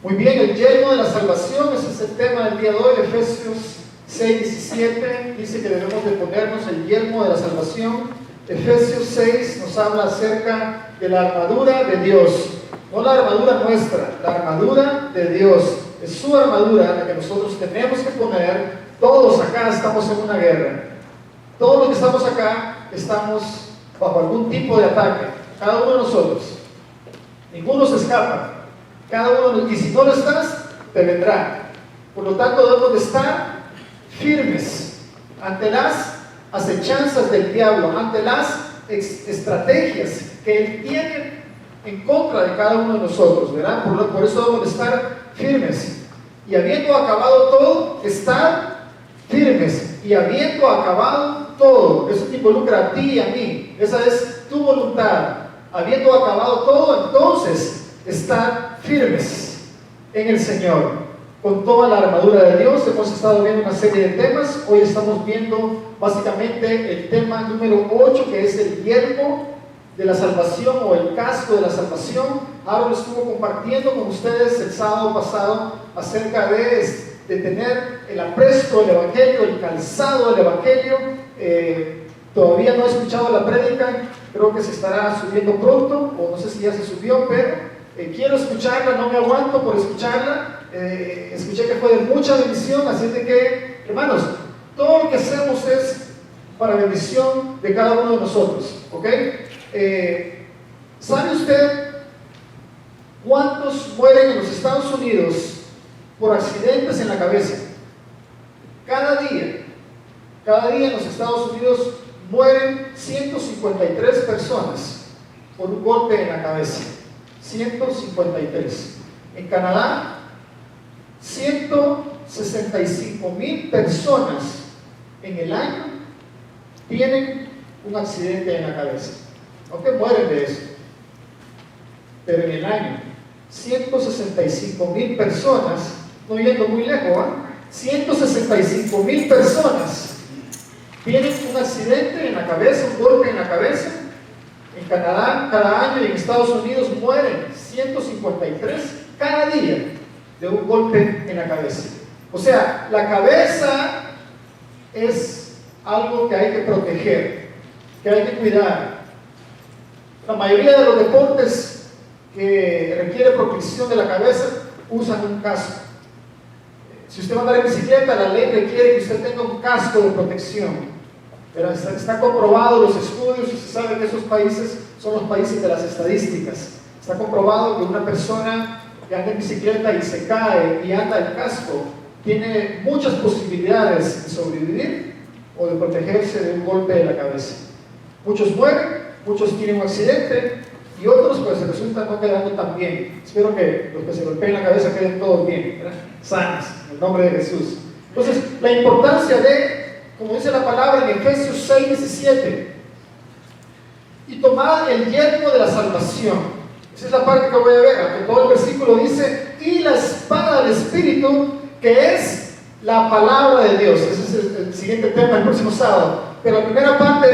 Muy bien, el yelmo de la salvación, ese es el tema del día de hoy. Efesios 6:17 dice que debemos de ponernos el yelmo de la salvación. Efesios 6 nos habla acerca de la armadura de Dios, no la armadura nuestra, la armadura de Dios. Es su armadura la que nosotros tenemos que poner. Todos acá estamos en una guerra. Todos los que estamos acá estamos bajo algún tipo de ataque, cada uno de nosotros. Ninguno se escapa. Cada uno, y si no lo estás, te vendrá. Por lo tanto, debemos de estar firmes ante las acechanzas del diablo, ante las estrategias que él tiene en contra de cada uno de nosotros, ¿verdad? Por eso debemos de estar firmes. Y habiendo acabado todo, estar firmes. Y habiendo acabado todo, eso te involucra a ti y a mí. Esa es tu voluntad. Habiendo acabado todo, entonces estar firmes en el Señor, con toda la armadura de Dios. Hemos estado viendo una serie de temas. Hoy estamos viendo básicamente el tema número 8, que es el yelmo de la salvación o el casco de la salvación. Aaron estuvo compartiendo con ustedes el sábado pasado acerca de tener el apresto del Evangelio, el calzado del Evangelio. Todavía no he escuchado la prédica, creo que se estará subiendo pronto, o no sé si ya se subió, pero quiero escucharla, no me aguanto por escucharla. Escuché que fue de mucha bendición, así de que, hermanos, todo lo que hacemos es para bendición de cada uno de nosotros, ¿ok? ¿Sabe usted cuántos mueren en los Estados Unidos por accidentes en la cabeza? Cada día en los Estados Unidos mueren 153 personas por un golpe en la cabeza. 153. En Canadá, 165,000 personas en el año tienen un accidente en la cabeza. No que mueren de eso, pero en el año 165,000 personas, no yendo muy lejos, ¿eh? 165,000 personas tienen un accidente en la cabeza, un golpe en la cabeza. En Canadá, cada año, y en Estados Unidos mueren 153 cada día de un golpe en la cabeza. O sea, la cabeza es algo que hay que proteger, que hay que cuidar. La mayoría de los deportes que requieren protección de la cabeza usan un casco. Si usted va a andar en bicicleta, la ley requiere que usted tenga un casco de protección. Pero está comprobado, los estudios, y se sabe que esos países son los países de las estadísticas. Está comprobado que una persona que anda en bicicleta y se cae y anda en casco tiene muchas posibilidades de sobrevivir o de protegerse de un golpe de la cabeza. Muchos mueren, muchos tienen un accidente y otros pues resultan no quedando tan bien. Espero que los que se golpeen la cabeza queden todos bien, ¿verdad? Sanos, en el nombre de Jesús. Entonces, la importancia de, como dice la palabra en Efesios 6:17, y tomad el yelmo de la salvación. Esa es la parte que voy a ver, aunque todo el versículo dice, y la espada del Espíritu, que es la palabra de Dios. Ese es el siguiente tema el próximo sábado. Pero la primera parte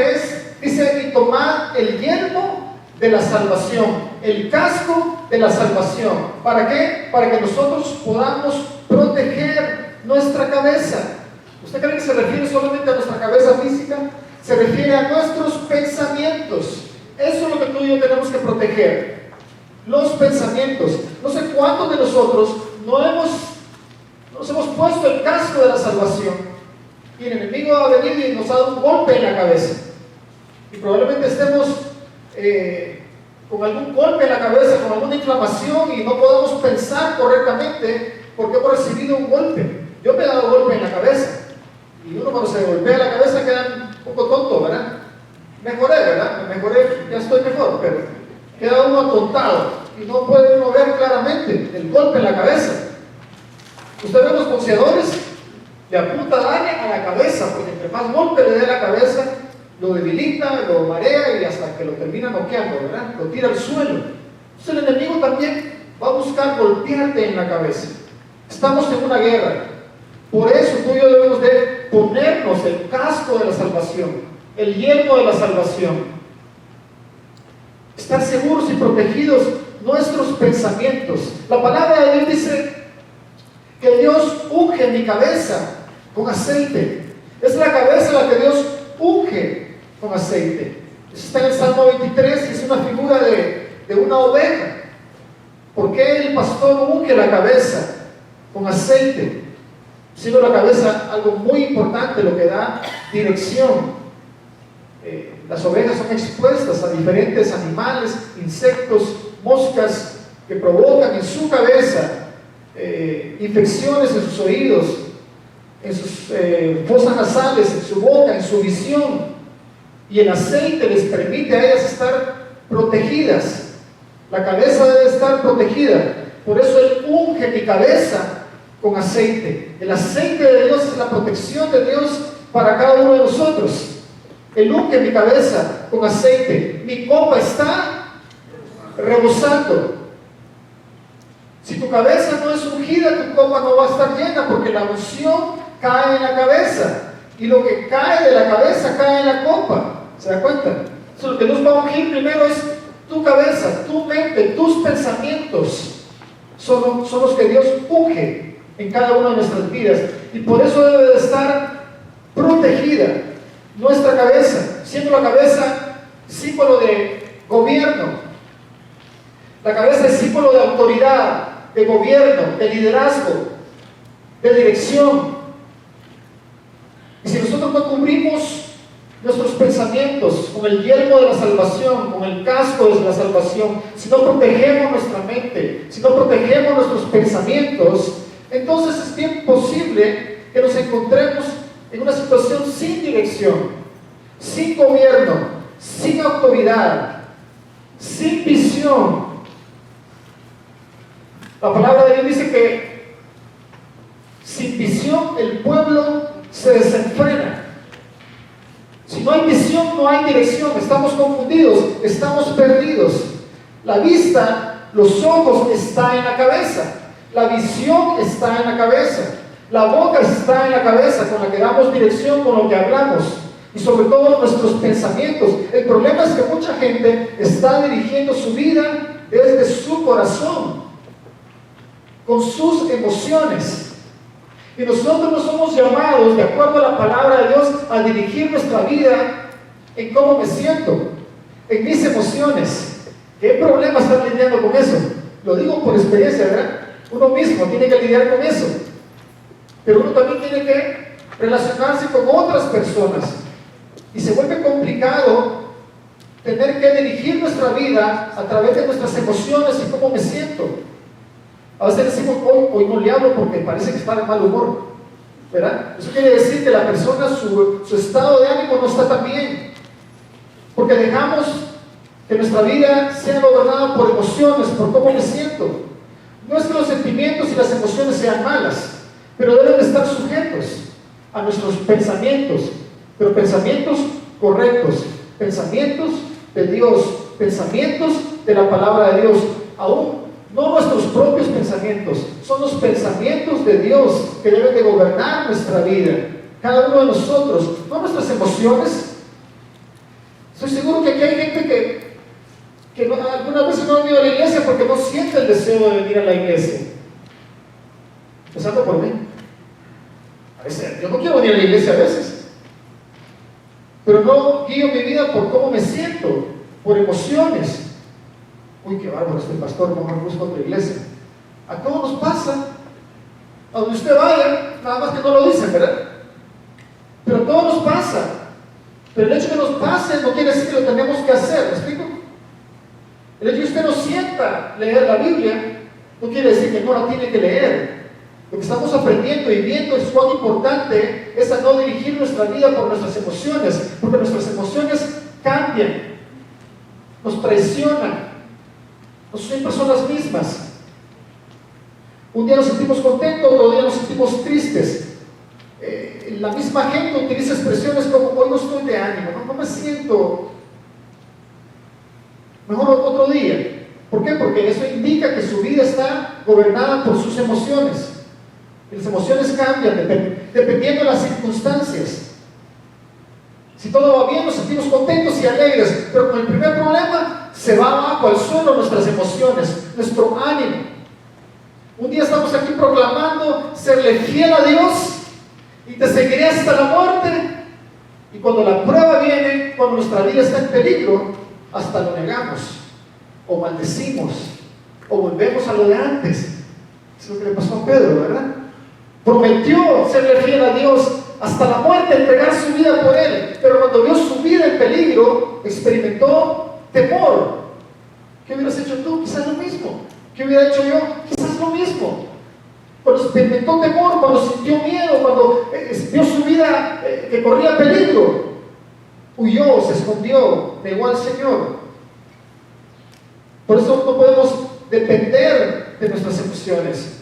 dice, y tomad el yelmo de la salvación, el casco de la salvación. ¿Para qué? Para que nosotros podamos proteger nuestra cabeza. ¿Usted cree que se refiere solamente a nuestra cabeza física? Se refiere a nuestros pensamientos. Eso es lo que tú y yo tenemos que proteger. Los pensamientos. No sé cuántos de nosotros nos hemos puesto el casco de la salvación y el enemigo ha venido y nos ha dado un golpe en la cabeza. Y probablemente estemos con algún golpe en la cabeza, con alguna inflamación y no podemos pensar correctamente porque hemos recibido un golpe. Yo me he dado golpe en la cabeza. Y uno cuando se golpea la cabeza queda un poco tonto, ¿verdad? Mejoré, ¿verdad? Mejoré, ya estoy mejor, pero queda uno atontado y no puede uno ver claramente el golpe en la cabeza. Usted ve a los boxeadores, le apunta daño a la cabeza, porque entre más golpe le dé a la cabeza, lo debilita, lo marea y hasta que lo termina noqueando, ¿verdad? Lo tira al suelo. Entonces el enemigo también va a buscar golpearte en la cabeza. Estamos en una guerra. Por eso tú y yo debemos de ponernos el casco de la salvación, el yelmo de la salvación. Estar seguros y protegidos nuestros pensamientos. La palabra de Dios dice que Dios unge mi cabeza con aceite. Es la cabeza la que Dios unge con aceite. Eso está en el Salmo 23 y es una figura de una oveja. ¿Por qué el pastor unge la cabeza con aceite? Siendo la cabeza algo muy importante, lo que da dirección. Las ovejas son expuestas a diferentes animales, insectos, moscas que provocan en su cabeza infecciones en sus oídos, en sus fosas nasales, en su boca, en su visión. Y el aceite les permite a ellas estar protegidas. La cabeza debe estar protegida. Por eso Él unge mi cabeza con aceite. El aceite de Dios es la protección de Dios para cada uno de nosotros. Él unge mi cabeza con aceite. Mi copa está rebosando. Si tu cabeza no es ungida, tu copa no va a estar llena, porque la unción cae en la cabeza. Y lo que cae de la cabeza cae en la copa. ¿Se da cuenta? Entonces, lo que nos va a ungir primero es tu cabeza, tu mente, tus pensamientos. Son los que Dios unge en cada una de nuestras vidas. Y por eso debe de estar protegida nuestra cabeza, siendo la cabeza símbolo de gobierno. La cabeza es símbolo de autoridad, de gobierno, de liderazgo, de dirección. Y si nosotros no cubrimos nuestros pensamientos con el yelmo de la salvación, con el casco de la salvación, si no protegemos nuestra mente, si no protegemos nuestros pensamientos, entonces es bien posible que nos encontremos en una situación sin dirección, sin gobierno, sin autoridad, sin visión. La palabra de Dios dice que sin visión el pueblo se desenfrena. Si no hay visión, no hay dirección. Estamos confundidos, estamos perdidos. La vista, los ojos están en la cabeza. La visión está en la cabeza. La boca está en la cabeza, con la que damos dirección, con lo que hablamos. Y sobre todo nuestros pensamientos. El problema es que mucha gente está dirigiendo su vida desde su corazón, con sus emociones. Y nosotros no somos llamados, de acuerdo a la palabra de Dios, a dirigir nuestra vida en cómo me siento, en mis emociones. ¿Qué problema están lidiando con eso? Lo digo por experiencia, ¿verdad? Uno mismo tiene que lidiar con eso. Pero uno también tiene que relacionarse con otras personas. Y se vuelve complicado tener que dirigir nuestra vida a través de nuestras emociones y cómo me siento. A veces decimos, hoy no le hablo porque parece que está de mal humor, ¿verdad? Eso quiere decir que la persona, su estado de ánimo no está tan bien, porque dejamos que nuestra vida sea gobernada por emociones, por cómo me siento. No es que los sentimientos y las emociones sean malas, pero deben estar sujetos a nuestros pensamientos, pero pensamientos correctos, pensamientos de Dios, pensamientos de la palabra de Dios, aún no nuestros propios pensamientos, son los pensamientos de Dios que deben de gobernar nuestra vida, cada uno de nosotros, no nuestras emociones. Estoy seguro que aquí hay gente que algunas veces no ha venido a la iglesia porque no siente el deseo de venir a la iglesia. Empezando por mí. A veces, yo no quiero venir a la iglesia a veces, pero no guío mi vida por cómo me siento, por emociones. Uy, qué bárbaro este pastor, mejor busco otra iglesia. A todos nos pasa. A donde usted vaya, nada más que no lo dicen, ¿verdad? Pero a todos nos pasa. Pero el hecho de que nos pase no quiere decir que lo tenemos que hacer, ¿me explico? El hecho de que usted no sienta leer la Biblia no quiere decir que no la tiene que leer. Lo que estamos aprendiendo y viendo es cuán importante es a no dirigir nuestra vida por nuestras emociones, porque nuestras emociones cambian, nos traicionan. No siempre son las mismas. Un día nos sentimos contentos, otro día nos sentimos tristes. La misma gente utiliza expresiones como hoy no estoy de ánimo, no me siento, mejor otro día. ¿Por qué? Porque eso indica que su vida está gobernada por sus emociones. Y las emociones cambian dependiendo de las circunstancias. Si todo va bien, nos sentimos contentos y alegres, pero con el primer problema se se va abajo al suelo nuestras emociones, nuestro ánimo. Un día estamos aquí proclamando serle fiel a Dios y te seguiré hasta la muerte. Y cuando la prueba viene, cuando nuestra vida está en peligro, hasta lo negamos, o maldecimos, o volvemos a lo de antes. Es lo que le pasó a Pedro, ¿verdad? Prometió serle fiel a Dios hasta la muerte, entregar su vida por Él, pero cuando vio su vida en peligro, experimentó temor. ¿Qué hubieras hecho tú? Quizás lo mismo. ¿Qué hubiera hecho yo? Quizás lo mismo. Cuando experimentó temor, cuando sintió miedo, cuando vio su vida que corría peligro, huyó, se escondió, negó al Señor. Por eso no podemos depender de nuestras emociones.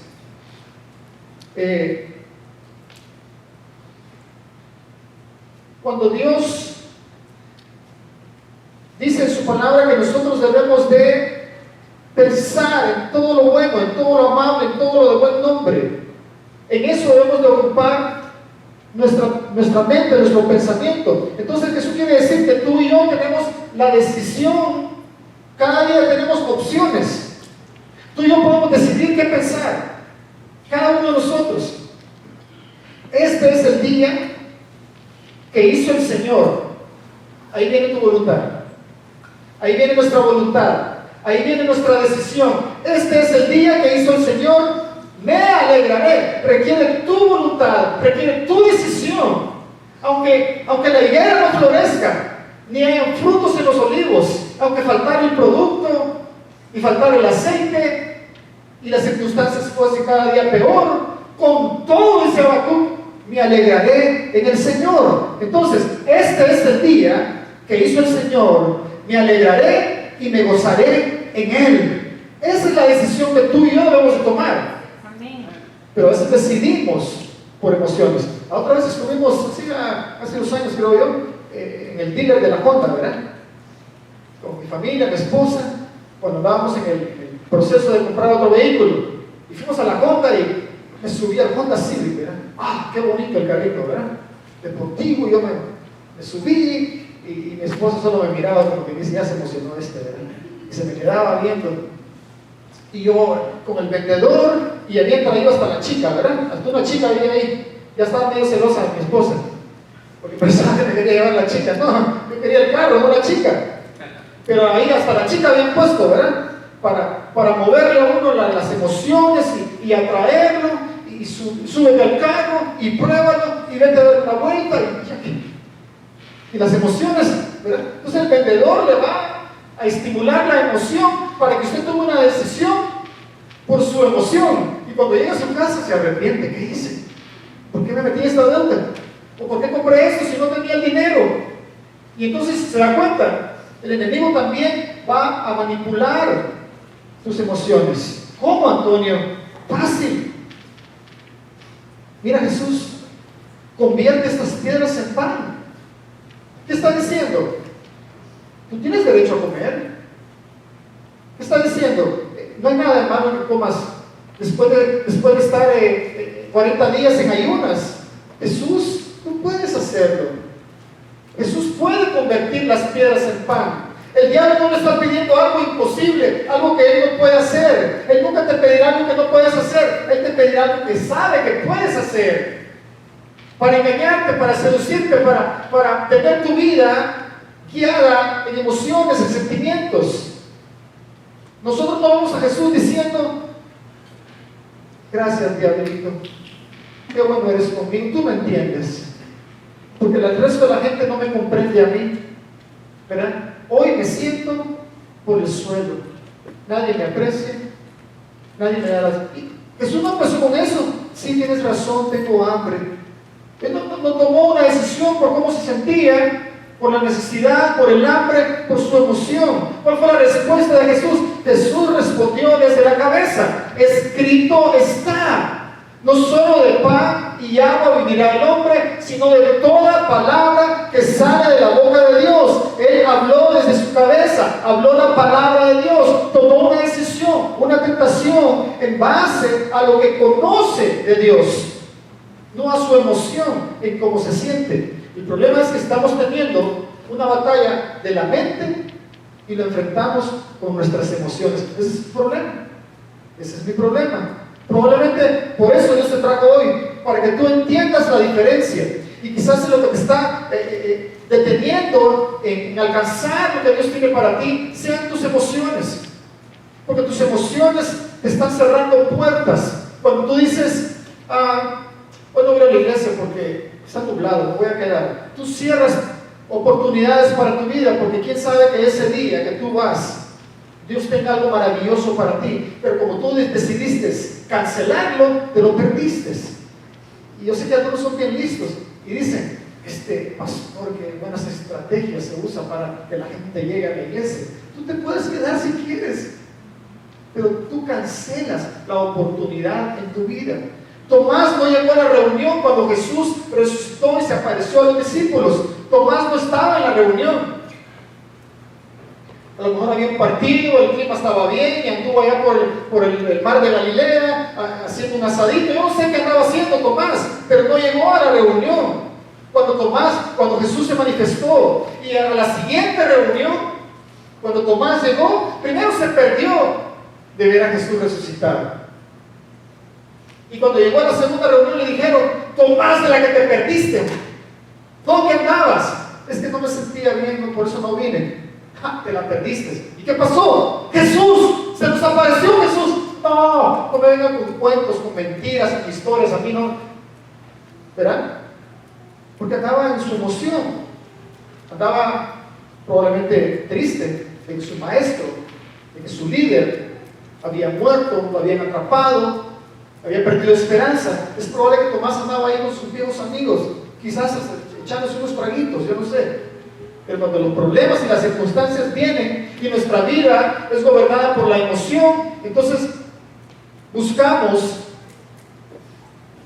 Cuando Dios dice en su palabra que nosotros debemos de pensar en todo lo bueno, en todo lo amable, en todo lo de buen nombre, en eso debemos de ocupar nuestra mente, nuestro pensamiento. Entonces eso quiere decir que tú y yo tenemos la decisión, cada día tenemos opciones. Tú y yo podemos decidir qué pensar, cada uno de nosotros. Este es el día que hizo el Señor. Ahí viene tu voluntad, ahí viene nuestra voluntad, ahí viene nuestra decisión. Este es el día que hizo el Señor, me alegraré. Requiere tu voluntad, requiere tu decisión. Aunque la higuera no florezca, ni hayan frutos en los olivos, aunque faltara el producto y faltara el aceite y las circunstancias fuesen cada día peor, con todo ese Habacuc me alegraré en el Señor. Entonces, este es el día que hizo el Señor, me alegraré y me gozaré en Él. Esa es la decisión que tú y yo debemos de tomar. Amén. Pero a veces decidimos por emociones. Otra vez estuvimos, hace 2 años creo yo, en el dealer de la Honda, ¿verdad? Con mi familia, mi esposa, cuando andábamos en el proceso de comprar otro vehículo. Y fuimos a la Honda y me subí al Honda Civic, ¿verdad? ¡Ah, qué bonito el carrito!, ¿verdad? Deportivo, yo me subí y mi esposa solo me miraba como que dice, ya se emocionó ¿verdad? Y se me quedaba viendo. Y yo con el vendedor, y había traído hasta la chica, ¿verdad? Hasta una chica había ahí, ya estaba medio celosa de mi esposa, porque pensaba que me quería llevar la chica. No, yo quería el carro, no la chica. Pero ahí hasta la chica habían puesto, ¿verdad? Para moverle a uno las emociones y atraerlo, y súbete al carro y pruébalo y vete a dar una vuelta y las emociones, ¿verdad? Entonces el vendedor le va a estimular la emoción para que usted tome una decisión por su emoción, y cuando llega a su casa se arrepiente. ¿Qué hice? ¿Por qué me metí en esta deuda? ¿O por qué compré esto si no tenía el dinero? Y entonces se da cuenta, el enemigo también va a manipular tus emociones. ¿Cómo, Antonio? Fácil. Mira, Jesús convierte estas piedras en pan. ¿Qué está diciendo? Tú tienes derecho a comer. ¿Qué está diciendo? No hay nada de malo que comas después de estar 40 días en ayunas. Jesús, tú puedes hacerlo. Jesús puede convertir las piedras en pan. El diablo no le está pidiendo algo imposible, algo que Él no puede hacer. Él nunca te pedirá algo que no puedes hacer. Él te pedirá algo que sabe que puedes hacer. Para engañarte, para seducirte, para tener tu vida guiada en emociones, en sentimientos. Nosotros no vamos a Jesús diciendo, gracias diablito, qué bueno eres conmigo, tú me entiendes, porque el resto de la gente no me comprende a mí, ¿verdad? Hoy me siento por el suelo, nadie me aprecia, nadie me da las... Jesús no empezó con eso. Sí, tienes razón, tengo hambre. Él no tomó una decisión por cómo se sentía, por la necesidad, por el hambre, por su emoción. ¿Cuál fue la respuesta de Jesús? Jesús respondió desde la cabeza: escrito está, no solo de pan y agua vivirá el hombre, sino de toda palabra que sale de la boca de Dios. Él habló desde su cabeza, habló la palabra de Dios, tomó una decisión, una tentación en base a lo que conoce de Dios, no a su emoción en cómo se siente. El problema es que estamos teniendo una batalla de la mente y lo enfrentamos con nuestras emociones. Ese es el problema. Ese es mi problema. Probablemente por eso Dios te trajo hoy, para que tú entiendas la diferencia. Y quizás lo que te está deteniendo en alcanzar lo que Dios tiene para ti sean tus emociones. Porque tus emociones te están cerrando puertas. Cuando tú dices, hoy no voy a ir a la iglesia porque está nublado, me voy a quedar. Tú cierras oportunidades para tu vida, porque quién sabe que ese día que tú vas, Dios tenga algo maravilloso para ti. Pero como tú decidiste cancelarlo, te lo perdiste. Y yo sé que algunos son bien listos y dicen, pastor, que buenas estrategias se usa para que la gente llegue a la iglesia. Tú te puedes quedar si quieres, pero tú cancelas la oportunidad en tu vida. Tomás no llegó a la reunión cuando Jesús resucitó y se apareció a los discípulos. Tomás no estaba en la reunión. A lo mejor había un partido, el clima estaba bien y anduvo allá por el mar de Galilea haciendo un asadito. Yo no sé qué andaba haciendo Tomás, pero no llegó a la reunión cuando Jesús se manifestó. Y a la siguiente reunión, cuando Tomás llegó, primero se perdió de ver a Jesús resucitado. Y cuando llegó a la segunda reunión le dijeron, Tomás, de la que te perdiste, ¿dónde andabas? Es que no me sentía bien, por eso no vine. Te la perdiste. ¿Y qué pasó? Jesús, se nos apareció Jesús. No me vengan con cuentos, con mentiras, con historias, a mí no. ¿Verdad? Porque andaba en su emoción, andaba probablemente triste de que su maestro, de que su líder había muerto, lo habían atrapado, había perdido esperanza. Es probable que Tomás andaba ahí con sus viejos amigos, quizás echándose unos traguitos, yo no sé. Pero cuando los problemas y las circunstancias vienen y nuestra vida es gobernada por la emoción, entonces buscamos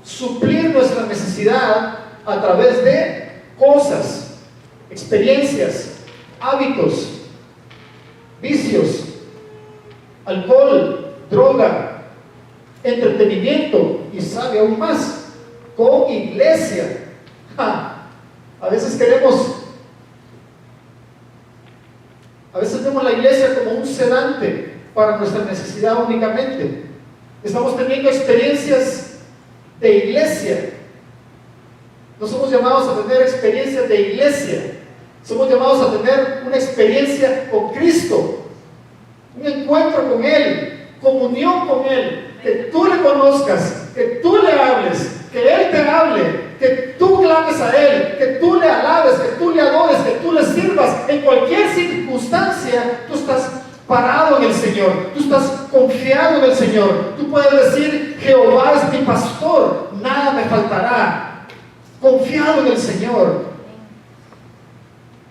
suplir nuestra necesidad a través de cosas, experiencias, hábitos, vicios, alcohol, droga, entretenimiento y sabe aún más, con iglesia. A veces vemos la iglesia como un sedante para nuestra necesidad únicamente. Estamos teniendo experiencias de iglesia. No somos llamados a tener experiencias de iglesia. Somos llamados a tener una experiencia con Cristo, un encuentro con Él, comunión con Él, que tú le conozcas, que tú le hables, que Él te hable, que tú clames a Él, que tú le alabes, que tú le adores, que tú le sirvas. En cualquier circunstancia, tú estás parado en el Señor, tú estás confiado en el Señor. Tú puedes decir, Jehová es mi pastor, nada me faltará. Confiado en el Señor.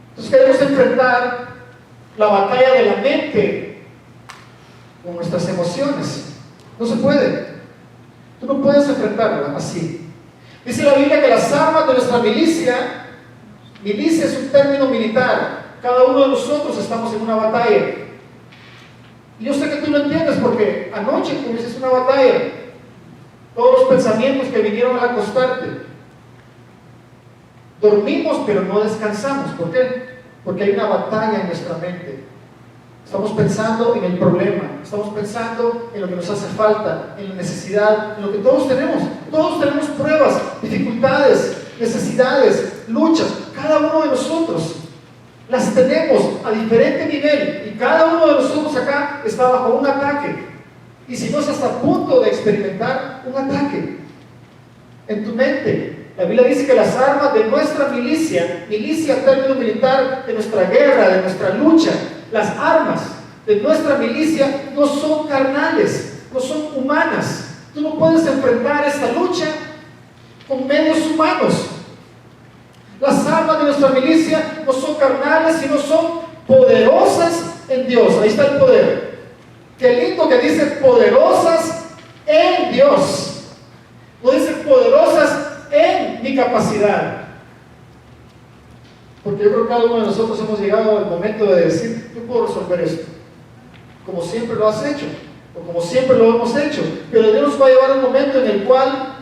Entonces queremos enfrentar la batalla de la mente con nuestras emociones. No se puede. Tú no puedes enfrentarla así. Dice la Biblia que las armas de nuestra milicia es un término militar. Cada uno de nosotros estamos en una batalla. Y yo sé que tú lo entiendes porque anoche tuviste una batalla. Todos los pensamientos que vinieron al acostarte. Dormimos pero no descansamos. ¿Por qué? Porque hay una batalla en nuestra mente. Estamos pensando en el problema, estamos pensando en lo que nos hace falta, en la necesidad, en lo que todos tenemos. Todos tenemos pruebas, dificultades, necesidades, luchas. Cada uno de nosotros las tenemos a diferente nivel y cada uno de nosotros acá está bajo un ataque. Y si no es hasta a punto de experimentar un ataque en tu mente. La Biblia dice que las armas de nuestra milicia, término militar, de nuestra guerra, de nuestra lucha, las armas de nuestra milicia no son carnales, no son humanas. Tú no puedes enfrentar esta lucha con medios humanos. Las armas de nuestra milicia no son carnales, sino son poderosas en Dios. Ahí está el poder. Qué lindo que dice poderosas en Dios. No dice poderosas en mi capacidad. Porque yo creo que cada uno de nosotros hemos llegado al momento de decir, yo puedo resolver esto, como siempre lo has hecho, o como siempre lo hemos hecho. Pero Dios nos va a llevar a un momento en el cual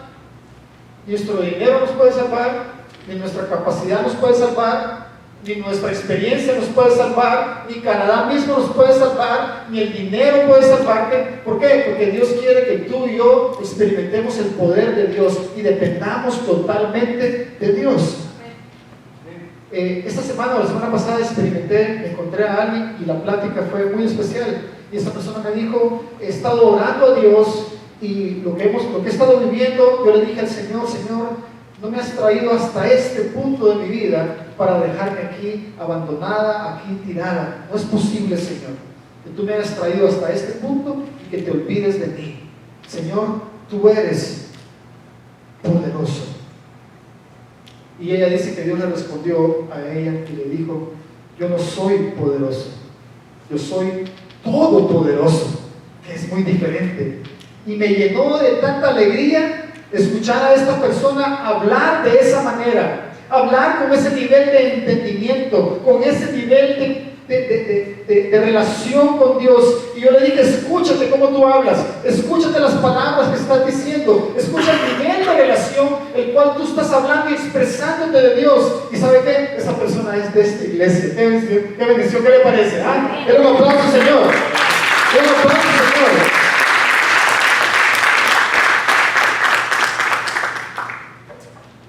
nuestro dinero nos puede salvar, ni nuestra capacidad nos puede salvar, ni nuestra experiencia nos puede salvar, ni Canadá mismo nos puede salvar, ni el dinero puede salvarte. ¿Por qué? Porque Dios quiere que tú y yo experimentemos el poder de Dios y dependamos totalmente de Dios. Esta semana o la semana pasada me encontré a alguien y la plática fue muy especial. Y esta persona me dijo: he estado orando a Dios y lo que he estado viviendo, yo le dije al Señor: Señor, no me has traído hasta este punto de mi vida para dejarme aquí abandonada, aquí tirada. No es posible, Señor, que tú me hayas traído hasta este punto y que te olvides de mí. Señor, tú eres poderoso. Y ella dice que Dios le respondió a ella y le dijo: yo no soy poderoso, yo soy todopoderoso, que es muy diferente. Y me llenó de tanta alegría escuchar a esta persona hablar de esa manera, hablar con ese nivel de entendimiento, con ese nivel de relación con Dios. Y yo le dije: escúchate cómo tú hablas, escúchate las palabras que estás diciendo, escucha el nivel de relación el cual tú estás hablando y expresándote de Dios. ¿Y sabe qué? Esa persona es de esta iglesia. Qué bendición, ¿qué le parece? ¿Ah? Denle un aplauso, Señor. Denle un aplauso, Señor.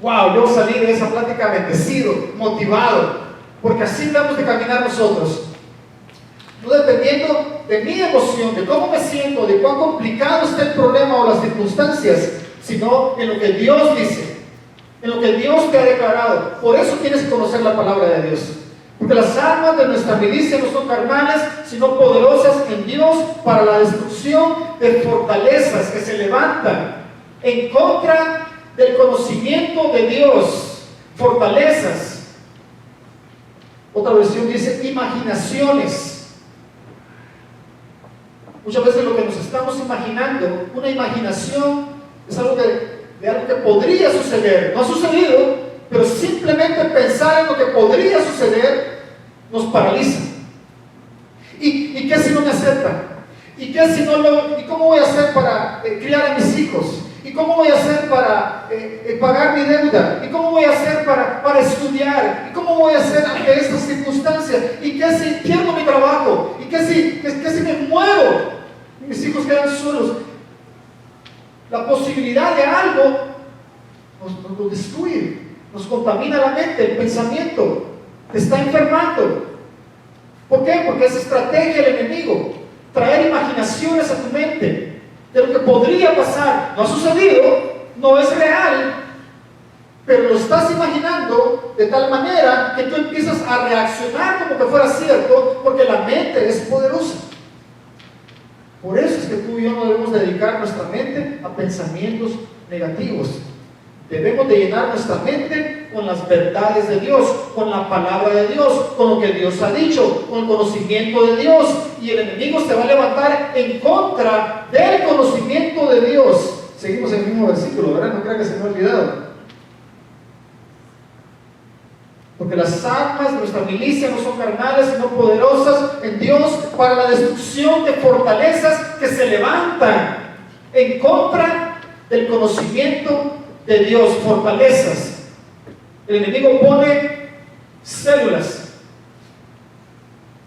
Wow, yo salí de esa plática bendecido, motivado, porque así debemos de caminar nosotros. No dependiendo de mi emoción, de cómo me siento, de cuán complicado está el problema o las circunstancias, sino en lo que Dios dice, en lo que Dios te ha declarado. Por eso tienes que conocer la palabra de Dios, porque las armas de nuestra milicia no son carnales, sino poderosas en Dios para la destrucción de fortalezas que se levantan en contra del conocimiento de Dios. Fortalezas. Otra versión dice imaginaciones. Muchas veces lo que nos estamos imaginando, una imaginación, es algo de algo que podría suceder. No ha sucedido, pero simplemente pensar en lo que podría suceder nos paraliza. ¿Y qué si no me aceptan? ¿Y qué si no ¿Y cómo voy a hacer para criar a mis hijos? ¿Y cómo voy a hacer para pagar mi deuda? ¿Y cómo voy a hacer para estudiar? ¿Y cómo voy a hacer ante estas circunstancias? ¿Y qué si pierdo mi trabajo? ¿Y qué si me muero? Mis hijos quedan solos. La posibilidad de algo nos destruye, nos contamina la mente, el pensamiento, te está enfermando. ¿Por qué? Porque es estrategia del enemigo, traer imaginaciones a tu mente de lo que podría pasar. No ha sucedido, no es real, pero lo estás imaginando de tal manera que tú empiezas a reaccionar como que fuera cierto, porque la mente es poderosa. Por eso es que tú y yo no debemos dedicar nuestra mente a pensamientos negativos. Debemos de llenar nuestra mente con las verdades de Dios, con la palabra de Dios, con lo que Dios ha dicho, con el conocimiento de Dios. Y el enemigo se va a levantar en contra del conocimiento de Dios. Seguimos en el mismo versículo, ¿verdad? No crean que se me ha olvidado. Porque las armas de nuestra milicia no son carnales, sino poderosas en Dios para la destrucción de fortalezas que se levantan en contra del conocimiento de Dios. Fortalezas. El enemigo pone células,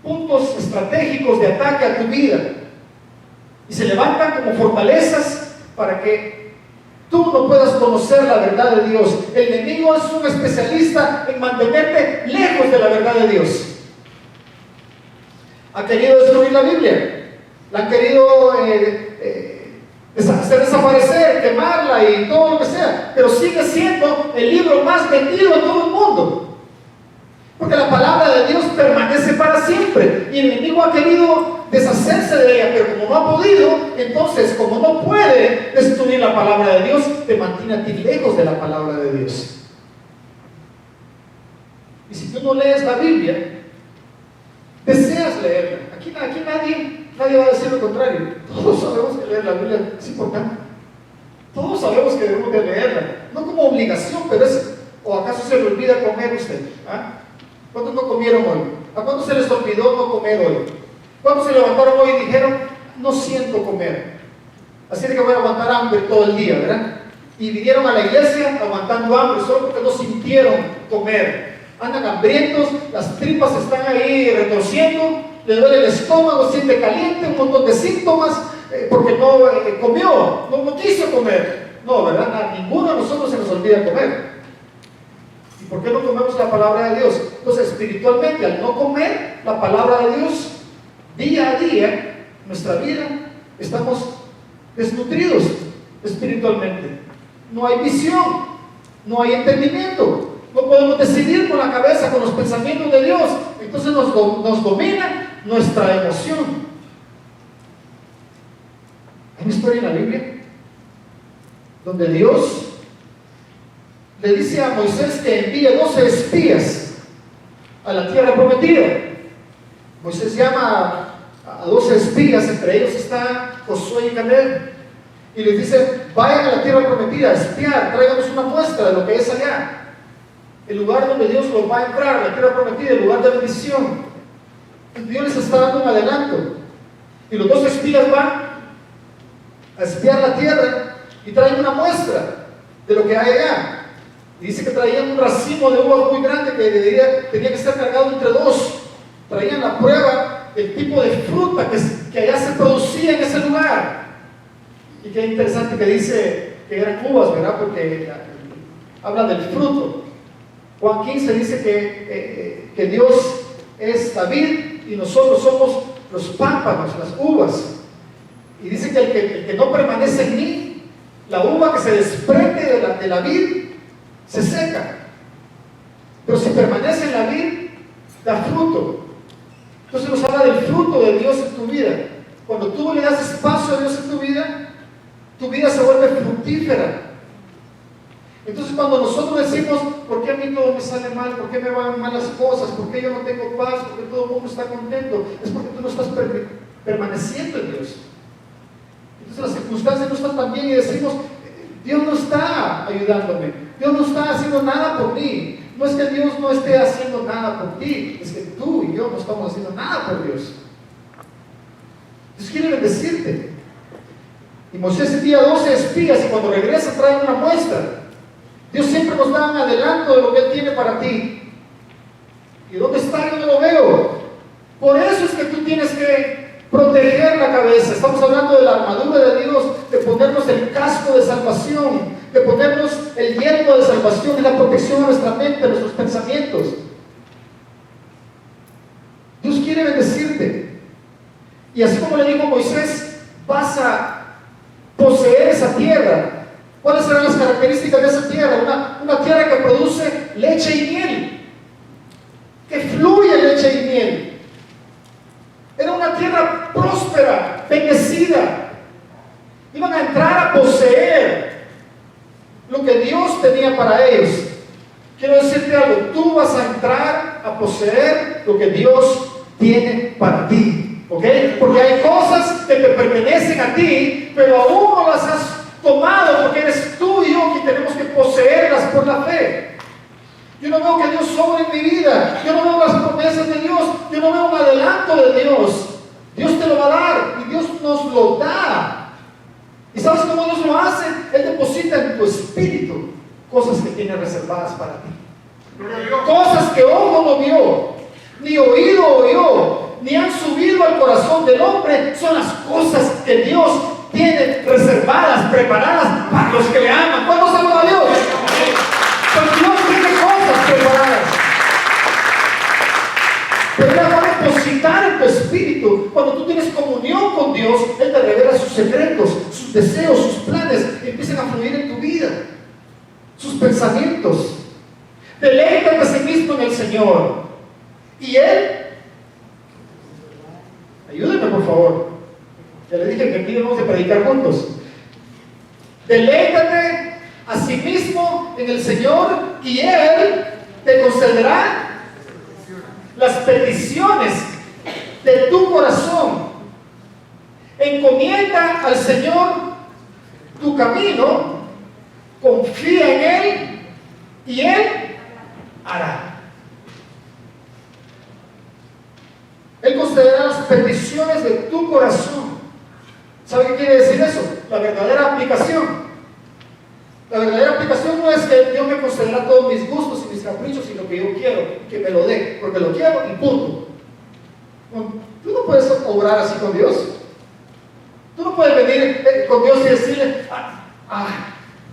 puntos estratégicos de ataque a tu vida, y se levantan como fortalezas para que tú no puedas conocer la verdad de Dios. El enemigo es un especialista en mantenerte lejos de la verdad de Dios. Ha querido destruir la Biblia, la han querido hacer desaparecer, quemarla y todo lo que sea, pero sigue siendo el libro más vendido en todo el mundo, porque la palabra de Dios permanece para siempre, y el enemigo ha querido deshacerse de ella, pero como no ha podido, entonces como no puede destruir la palabra de Dios, te mantiene a ti lejos de la palabra de Dios. Y si tú no lees la Biblia, deseas leerla. Aquí nadie va a decir lo contrario. Todos sabemos que leer la Biblia es importante. Todos sabemos que debemos de leerla, no como obligación, pero es, ¿o acaso se le olvida comer usted? ¿Ah? ¿Cuántos no comieron hoy? ¿A cuántos se les olvidó no comer hoy? ¿Cuántos se levantaron hoy y dijeron, no siento comer, así de que voy a aguantar hambre todo el día, ¿verdad? Y vinieron a la iglesia aguantando hambre solo porque no sintieron comer. andan hambrientos, las tripas están ahí retorciendo, le duele el estómago, siente caliente, un montón de síntomas, porque no comió, no quiso comer. No, ¿verdad? A ninguno de nosotros se nos olvida comer. ¿Y por qué no comemos la palabra de Dios? Entonces, espiritualmente, al no comer la palabra de Dios, día a día, nuestra vida, estamos desnutridos espiritualmente. No hay visión, no hay entendimiento, no podemos decidir con la cabeza, con los pensamientos de Dios. Entonces nos domina nuestra emoción. Hay una historia en la Biblia donde Dios le dice a Moisés que envíe 12 espías a la tierra prometida. Moisés llama a 12 espías, entre ellos está Josué y Caleb, y les dice: vayan a la tierra prometida a espiar, tráiganos una muestra de lo que es allá, el lugar donde Dios los va a entrar, la tierra prometida, el lugar de bendición. Dios les está dando un adelanto, y los 12 espías van a espiar la tierra y traen una muestra de lo que hay allá. Y dice que traían un racimo de uvas muy grande que tenía que estar cargado entre dos. Traían la prueba del tipo de fruta que allá se producía en ese lugar. Y qué interesante que dice que eran uvas, ¿verdad? Porque habla del fruto. Juan 15 dice que Dios es la vid y nosotros somos los pámpanos, las uvas. Y dice que el que no permanece en mí, la uva que se desprende de la vid, se seca. Pero si permanece en la vid, da fruto. Entonces nos habla del fruto de Dios en tu vida. Cuando tú le das espacio a Dios en tu vida se vuelve fructífera. Entonces cuando nosotros decimos: ¿por qué a mí todo me sale mal? ¿Por qué me van mal las cosas? ¿Por qué yo no tengo paz? ¿Por qué todo el mundo está contento? Es porque tú no estás permaneciendo en Dios. Entonces las circunstancias no están tan bien y decimos: Dios no está ayudándome, Dios no está haciendo nada por mí. No es que Dios no esté haciendo nada por ti, es que tú y yo no estamos haciendo nada por Dios. Dios quiere bendecirte. Y Moisés envía 12 espías y cuando regresa traen una muestra. Dios siempre nos da un adelanto de lo que Él tiene para ti. ¿Y dónde está? Yo no lo veo. Por eso es que tú tienes que proteger la cabeza. Estamos hablando de la armadura de Dios, de ponernos el casco de salvación, de ponernos el yelmo de salvación y la protección a nuestra mente, a nuestros pensamientos. Dios quiere bendecirte. Y así como le dijo a Moisés: vas a poseer esa tierra. ¿Cuáles serán las características de esa tierra? Una tierra que produce leche y miel, que fluye leche y miel. Era una tierra próspera, bendecida. Iban a entrar a poseer lo que Dios tenía para ellos. Quiero decirte algo: tú vas a entrar a poseer lo que Dios tiene para ti, ¿ok? Porque hay cosas que te pertenecen a ti, pero aún no las has tomado, porque eres tú y yo que tenemos que poseerlas por la fe. Yo no veo que Dios sobre en mi vida, yo no veo las promesas de Dios, yo no veo un adelanto de Dios. Dios te lo va a dar y Dios nos lo da. ¿Y sabes cómo Dios lo hace? Él deposita en tu espíritu cosas que tiene reservadas para ti. Cosas que ojo no vio, ni oído oyó, ni han subido al corazón del hombre. Son las cosas que Dios tiene reservadas, preparadas para los que le aman. ¿Cuántos aman a Dios? Pues Dios tiene cosas preparadas. Pero Él va a depositar en tu espíritu. Cuando tú tienes comunión con Dios, Él te revela sus secretos, sus deseos, sus planes, y empiezan a fluir en tu vida. Sus pensamientos. Deleítate a sí mismo en el Señor. Y Él, ayúdenme por favor. Ya le dije que aquí vamos a predicar juntos. Deleítate a sí mismo en el Señor y Él te concederá las peticiones de tu corazón. Encomienda al Señor tu camino, confía en Él y Él hará. Él concederá las peticiones de tu corazón. ¿Sabe qué quiere decir eso? La verdadera aplicación. La verdadera aplicación no es que Dios me concederá todos mis gustos y mis caprichos y lo que yo quiero, que me lo dé, porque lo quiero y punto. Tú no puedes obrar así con Dios. Tú no puedes venir con Dios y decirle,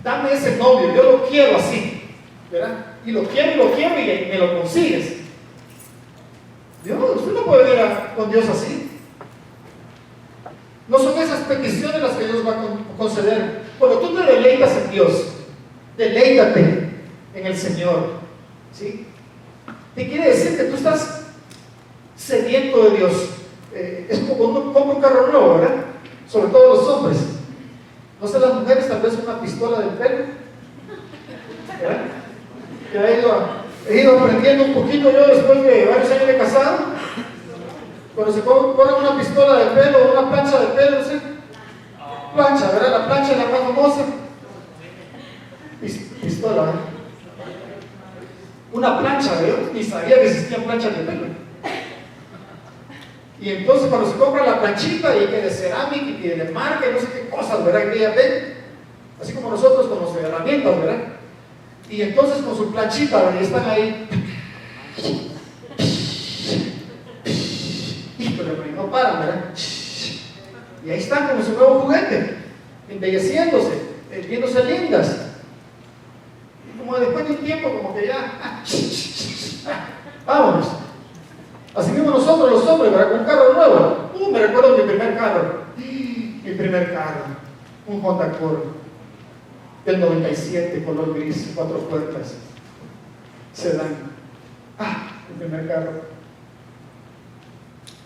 dame ese novio, yo lo quiero así, ¿verdad? Y lo quiero y me lo consigues. Usted no puede venir con Dios así. No son esas peticiones las que Dios va a conceder. Cuando tú te deleitas en Dios, deleítate en el Señor, ¿sí? ¿Qué quiere decir? Que tú estás sediento de Dios. Es como cuando uno compra un carro nuevo, ¿verdad? Sobre todo los hombres. No sé, las mujeres tal vez una pistola del pelo, ¿verdad? Ya he ido aprendiendo un poquito yo después de varios años de casado. Cuando se ponen una pistola de pelo, una plancha de pelo, no sé, plancha, ¿verdad? La plancha es la más famosa. Pistola, ¿verdad? Una plancha, ¿verdad? Ni sabía que existían planchas de pelo. Y entonces cuando se compra la planchita y que de cerámica y que de marca y no sé qué cosas, ¿verdad? Que ellas ven, así como nosotros con las herramientas, ¿verdad? Y entonces con su planchita, ¿verdad? Y están ahí. Pero no paran, ¿verdad? Y ahí están como su nuevo juguete, embelleciéndose, viéndose lindas. Y como después de un tiempo, como que ya, vámonos. Así mismo nosotros los hombres, ¿verdad? Con un carro nuevo. Me recuerdo mi primer carro. Mi primer carro, un Honda Accord del 97, color gris, 4 puertas, sedán. Mi primer carro.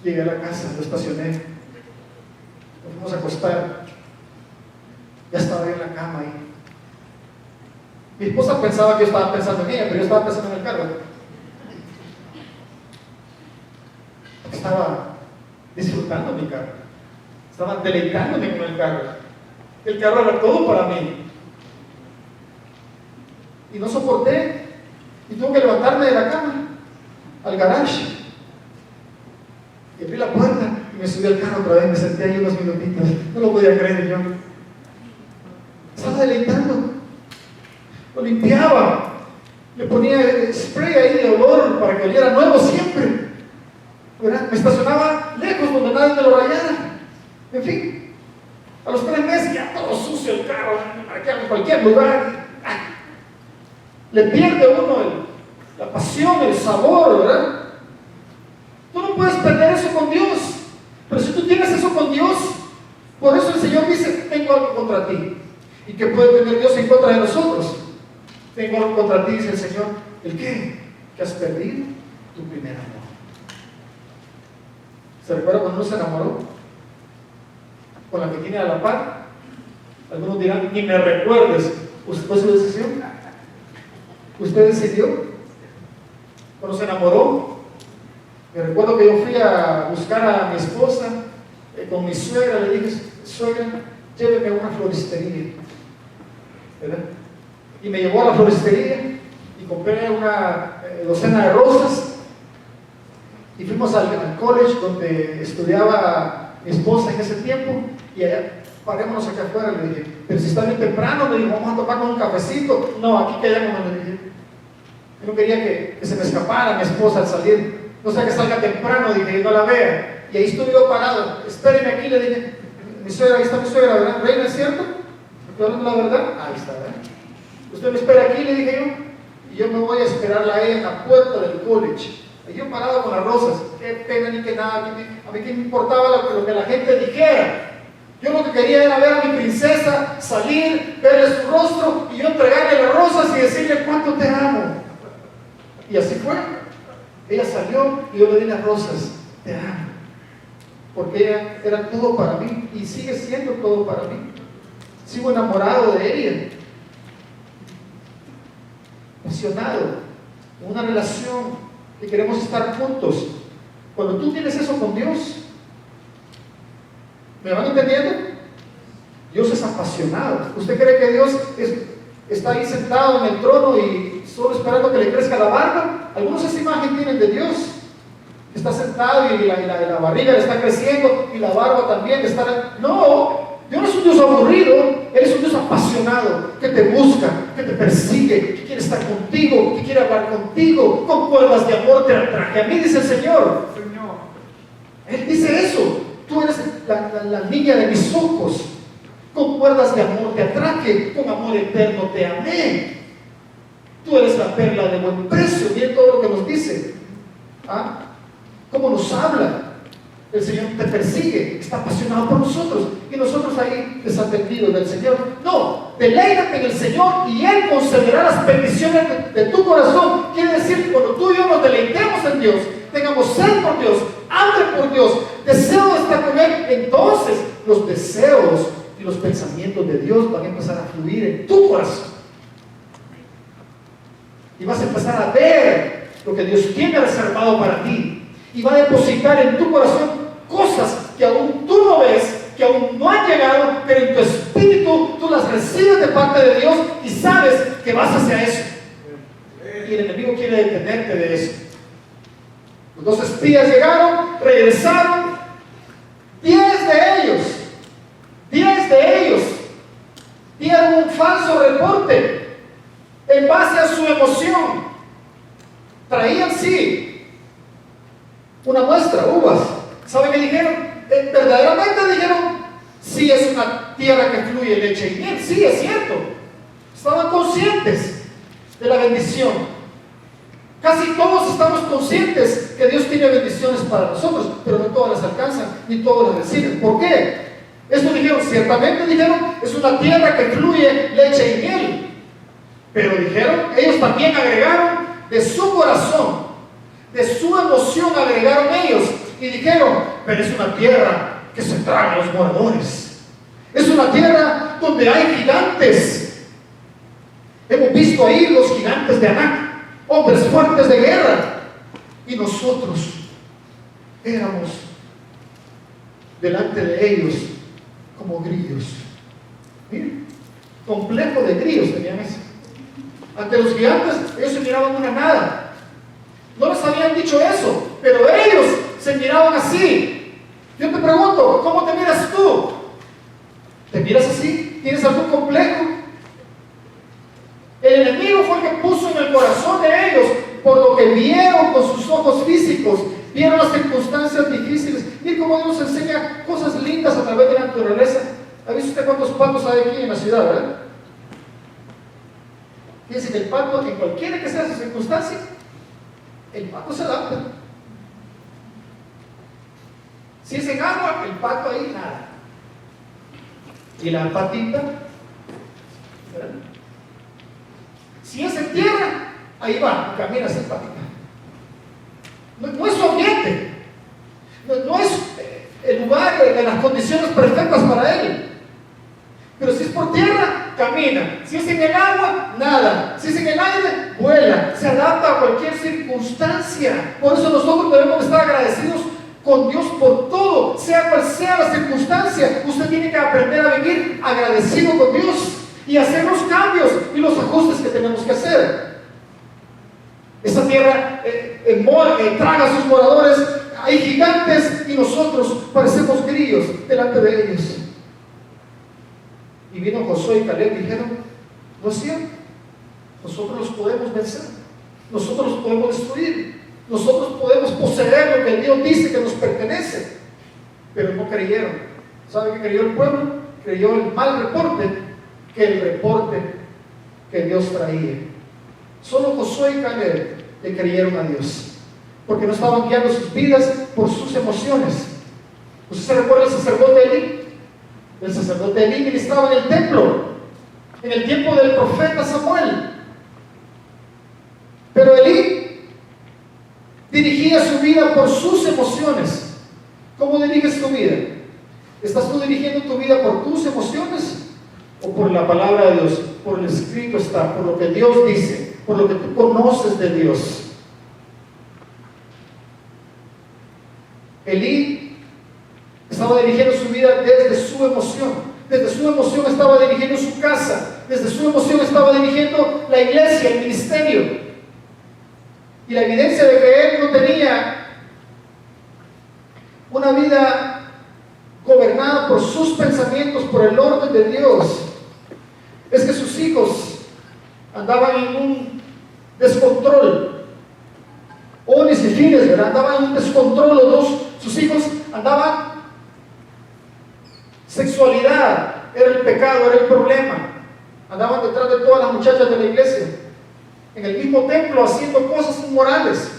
Llegué a la casa, lo estacioné, nos fuimos a acostar, ya estaba yo en la cama ahí. Mi esposa pensaba que yo estaba pensando en ella, pero yo estaba pensando en el carro. Estaba disfrutando mi carro, estaba deleitándome con el carro. El carro era todo para mí. Y no soporté, y tuve que levantarme de la cama al garage. Y abrí la puerta y me subí al carro otra vez, me senté ahí unos minutitos. No lo podía creer yo. Estaba deleitando. Lo limpiaba. Le ponía spray ahí de olor para que oliera nuevo siempre. ¿Verdad? Me estacionaba lejos donde nadie me lo rayara. En fin, a los 3 meses ya todo sucio el carro, en cualquier lugar. Le pierde uno la pasión, el sabor, ¿verdad? Tú no puedes perder eso con Dios. Pero si tú tienes eso con Dios, por eso el Señor dice, tengo algo contra ti. ¿Y qué puede tener Dios en contra de nosotros? Tengo algo contra ti, dice el Señor. ¿El qué? Que has perdido tu primer amor. ¿Se recuerda cuando uno se enamoró? Con la que tiene a la par. Algunos dirán, ni me recuerdes. ¿Usted fue su decisión? ¿Usted decidió? Cuando se enamoró, me recuerdo que yo fui a buscar a mi esposa con mi suegra. Le dije, suegra, lléveme a una floristería, ¿verdad? Y me llevó a la floristería y compré una docena de rosas. Y fuimos al college donde estudiaba mi esposa en ese tiempo. Y allá, parémonos acá afuera, le dije. Pero si está bien temprano, me dijo, vamos a tomar con un cafecito. No, aquí quedémonos, le dije. Yo no quería que se me escapara mi esposa al salir. No sea que salga temprano, dije, y no la vea. Y ahí estuve yo parado. Espéreme aquí, le dije. Mi suegra, ahí está mi suegra, ¿verdad? Reina, ¿es cierto? ¿Estoy hablando la verdad? Ahí está, ¿verdad? Usted me espera aquí, le dije yo. Y yo me voy a esperarla a ella en la puerta del college. Y yo parado con las rosas. Qué pena ni que nada. A mí qué me importaba lo que la gente dijera. Yo lo que quería era ver a mi princesa salir, verle su rostro y yo entregarle las rosas y decirle cuánto te amo. Y así fue. Ella salió y yo le di las rosas. Te amo. Porque ella era todo para mí y sigue siendo todo para mí. Sigo enamorado de ella. Apasionado. En una relación que queremos estar juntos. Cuando tú tienes eso con Dios, ¿me van entendiendo? Dios es apasionado. ¿Usted cree que Dios está ahí sentado en el trono y solo esperando que le crezca la barba? Algunos esa imagen tienen de Dios. Está sentado y la barriga le está creciendo y la barba también está... No, Dios no es un Dios aburrido, Él es un Dios apasionado, que te busca, que te persigue, que quiere estar contigo, que quiere hablar contigo, con cuerdas de amor te atraje a mí, dice el Señor. Él dice eso, tú eres la niña de mis ojos, con cuerdas de amor te atraje, con amor eterno te amé. Tú eres la perla de buen precio. Miren todo lo que nos dice. ¿Ah? ¿Cómo nos habla? El Señor te persigue, está apasionado por nosotros, y nosotros ahí desatendidos del Señor. No, deleítate en el Señor y Él concederá las peticiones de tu corazón. Quiere decir que cuando tú y yo nos deleitemos en Dios, tengamos sed por Dios, hambre por Dios, deseo de estar con Él, entonces los deseos y los pensamientos de Dios van a empezar a fluir en tu corazón. Y vas a empezar a ver lo que Dios tiene reservado para ti. Y va a depositar en tu corazón cosas que aún tú no ves, que aún no han llegado, pero en tu espíritu tú las recibes de parte de Dios y sabes que vas hacia eso. Y el enemigo quiere detenerte de eso. Los 2 espías llegaron, regresaron. 10 de ellos dieron un falso reporte en base a su emoción. Traían, sí, una muestra, uvas. ¿Saben qué dijeron? Verdaderamente dijeron, sí, es una tierra que fluye leche y miel. Sí, es cierto. Estaban conscientes de la bendición. Casi todos estamos conscientes que Dios tiene bendiciones para nosotros, pero no todas las alcanzan, ni todos las reciben. ¿Por qué? Esto dijeron, ciertamente dijeron, es una tierra que fluye leche y miel. Pero dijeron, ellos también agregaron de su corazón, de su emoción agregaron ellos y dijeron, pero es una tierra que se traga a los moradores. Es una tierra donde hay gigantes. Hemos visto ahí los gigantes de Anac, hombres fuertes de guerra, y nosotros éramos delante de ellos como grillos. Miren, complejo de grillos tenían eso. Ante los gigantes ellos se miraban una nada. No les habían dicho eso, pero ellos se miraban así. Yo te pregunto, ¿cómo te miras tú? ¿Te miras así? ¿Tienes algún complejo? El enemigo fue el que puso en el corazón de ellos, por lo que vieron con sus ojos físicos, vieron las circunstancias difíciles. Miren cómo Dios nos enseña cosas lindas a través de la naturaleza. ¿Ha visto usted cuántos patos hay aquí en la ciudad, verdad? Fíjense que el pato, en cualquiera que sea su circunstancia, el pato se adapta. Si es en agua, el pato ahí nada. Y la patita, ¿verdad? Si es en tierra, ahí va, camina sin patita. No es su ambiente, no es el lugar de las condiciones perfectas para él. Pero si es por tierra, camina. Si es en el agua, nada. Si es en el aire, vuela. Se adapta a cualquier circunstancia. Por eso nosotros debemos estar agradecidos con Dios por todo, sea cual sea la circunstancia. Usted tiene que aprender a vivir agradecido con Dios y hacer los cambios y los ajustes que tenemos que hacer. Esa tierra traga a sus moradores. Hay gigantes y nosotros parecemos grillos delante de ellos. Y vino Josué y Caleb y dijeron, no es cierto, nosotros los podemos vencer, nosotros los podemos destruir, nosotros podemos poseer lo que Dios dice que nos pertenece. Pero no creyeron. ¿Sabe qué creyó el pueblo? Creyó el mal reporte que el reporte que Dios traía. Solo Josué y Caleb le creyeron a Dios, porque no estaban guiando sus vidas por sus emociones. ¿Usted se recuerda del sacerdote Elí? El sacerdote Elí ministraba en el templo en el tiempo del profeta Samuel, pero Elí dirigía su vida por sus emociones. ¿Cómo diriges tu vida? ¿Estás tú dirigiendo tu vida por tus emociones o por la palabra de Dios? Por el escrito está, por lo que Dios dice, por lo que tú conoces de Dios. Elí estaba dirigiendo su vida desde su emoción. Desde su emoción estaba dirigiendo su casa. Desde su emoción estaba dirigiendo la iglesia, el ministerio. Y la evidencia de que él no tenía una vida gobernada gobernaban por sus pensamientos, por el orden de Dios, es que sus hijos andaban en un descontrol. Onis y Fines, ¿verdad? Andaban en un descontrol los dos. Sus hijos andaban. Sexualidad era el pecado, era el problema. Andaban detrás de todas las muchachas de la iglesia, en el mismo templo, haciendo cosas inmorales.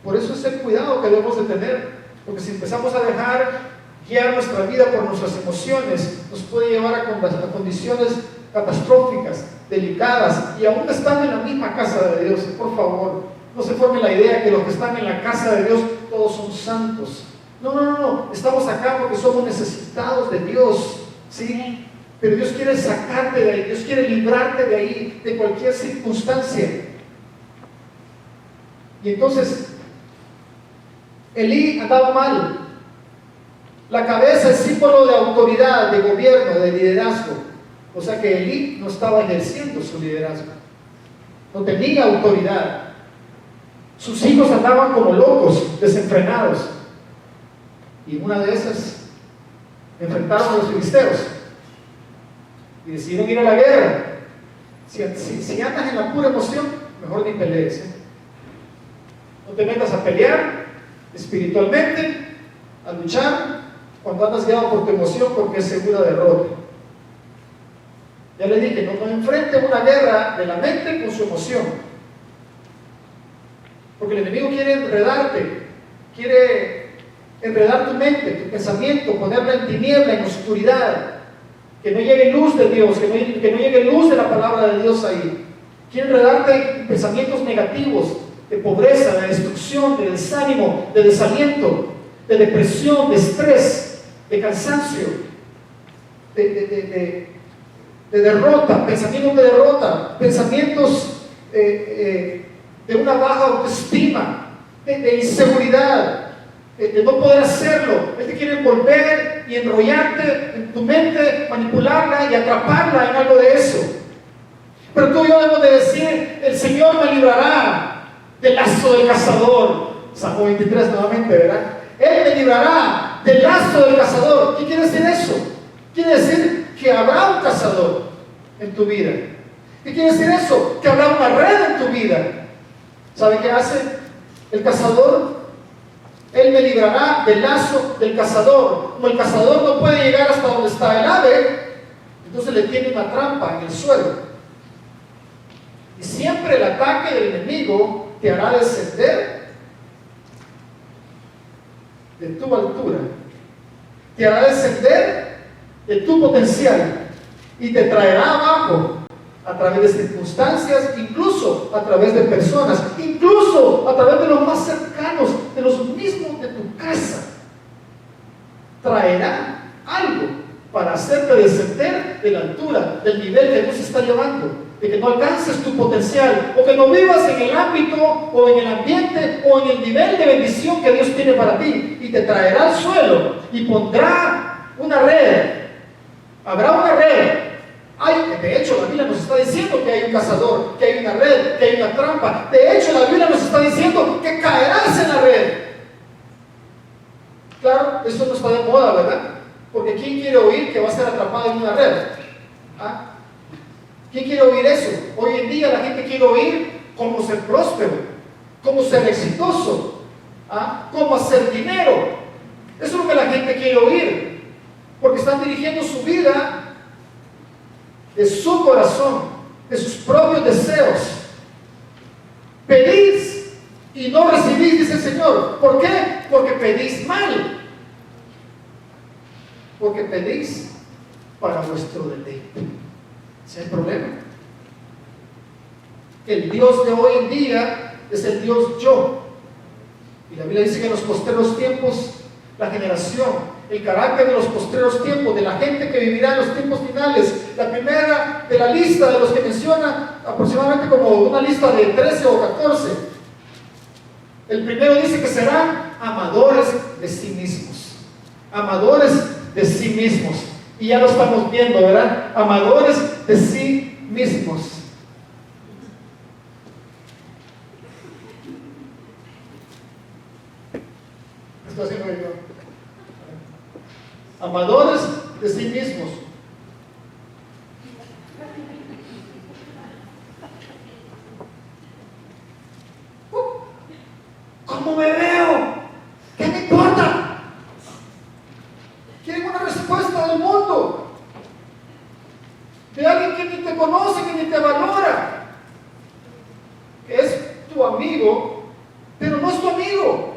Por eso es el cuidado que debemos de tener, porque si empezamos a dejar guiar nuestra vida por nuestras emociones, nos puede llevar a condiciones catastróficas, delicadas, y aún estando en la misma casa de Dios. Por favor, no se forme la idea que los que están en la casa de Dios todos son santos. No, estamos acá porque somos necesitados de Dios, ¿sí? Pero Dios quiere sacarte de ahí, Dios quiere librarte de ahí, de cualquier circunstancia. Y entonces Elí andaba mal. La cabeza es símbolo de autoridad, de gobierno, de liderazgo. O sea que Elí no estaba ejerciendo su liderazgo, no tenía autoridad. Sus hijos andaban como locos, desenfrenados. Y en una de esas enfrentaron a los filisteos y decidieron ir a la guerra. Si andas en la pura emoción, mejor ni pelees, ¿eh? No te metas a pelear espiritualmente, a luchar, cuando andas guiado por tu emoción, porque es segura derrota. Ya le dije, no enfrente una guerra de la mente con su emoción, porque el enemigo quiere enredarte, quiere enredar tu mente, tu pensamiento, ponerla en tiniebla, en oscuridad, que no llegue luz de Dios, que no llegue luz de la palabra de Dios ahí. Quiere enredarte en pensamientos negativos, de pobreza, de destrucción, de desánimo, de desaliento, de depresión, de estrés, de cansancio, de derrota, pensamientos de derrota, pensamientos de una baja autoestima, de inseguridad, de no poder hacerlo. Él te quiere envolver y enrollarte en tu mente, manipularla y atraparla en algo de eso. Pero tú y yo debemos de decir: el Señor me librará del lazo del cazador. Salmo 23 nuevamente, ¿verdad? Él me librará del lazo del cazador. ¿Qué quiere decir eso? Quiere decir que habrá un cazador en tu vida. ¿Qué quiere decir eso? Que habrá una red en tu vida. ¿Sabe qué hace el cazador? Él me librará del lazo del cazador. Como el cazador no puede llegar hasta donde está el ave, entonces le tiene una trampa en el suelo. Y siempre el ataque del enemigo te hará descender de tu altura, te hará descender de tu potencial y te traerá abajo a través de circunstancias, incluso a través de personas, incluso a través de los más cercanos, de los mismos de tu casa. Traerá algo para hacerte descender de la altura, del nivel que Dios está llevando, de que no alcances tu potencial, o que no vivas en el ámbito, o en el ambiente, o en el nivel de bendición que Dios tiene para ti, y te traerá al suelo, y pondrá una red. Habrá una red. De hecho, la Biblia nos está diciendo que hay un cazador, que hay una red, que hay una trampa. De hecho, la Biblia nos está diciendo que caerás en la red. Claro, eso no está de moda, ¿verdad? Porque ¿quién quiere oír que va a ser atrapado en una red? ¿Ah? ¿Quién quiere oír eso? Hoy en día la gente quiere oír cómo ser próspero, cómo ser exitoso, ¿ah? Cómo hacer dinero. Eso es lo que la gente quiere oír, porque están dirigiendo su vida de su corazón, de sus propios deseos. Pedís y no recibís, dice el Señor. ¿Por qué? Porque pedís mal. Porque pedís para vuestro deleite. Ese es el problema. El Dios de hoy en día es el Dios yo. Y la Biblia dice que en los postreros tiempos, la generación, el carácter de los postreros tiempos, de la gente que vivirá en los tiempos finales, la primera de la lista de los que menciona, aproximadamente como una lista de 13 o 14. El primero dice que serán amadores de sí mismos. Amadores de sí mismos. Y ya lo estamos viendo, ¿verdad? Amadores de sí mismos. Estoy haciendo yo. amadores de sí mismos. ¿Cómo me veo? ¿Qué me importa? Quieren una respuesta del mundo, de alguien que ni te conoce, que ni te valora, que es tu amigo, pero no es tu amigo,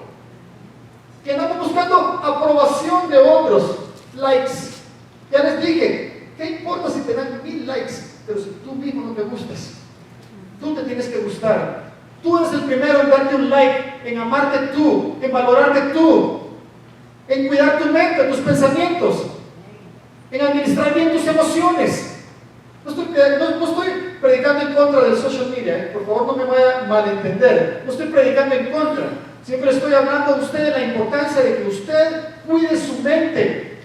que anda buscando aprobación de otros, likes. Ya les dije, ¿qué importa si te dan 1000 likes? Pero si tú mismo no te gustas, tú te tienes que gustar. Tú eres el primero en darte un like, en amarte tú, en valorarte tú, en cuidar tu mente, tus pensamientos, en administrar bien tus emociones. No estoy predicando en contra del social media, por favor no me vaya a malentender. No estoy predicando en contra. Siempre estoy hablando a usted de la importancia de que usted cuide su mente.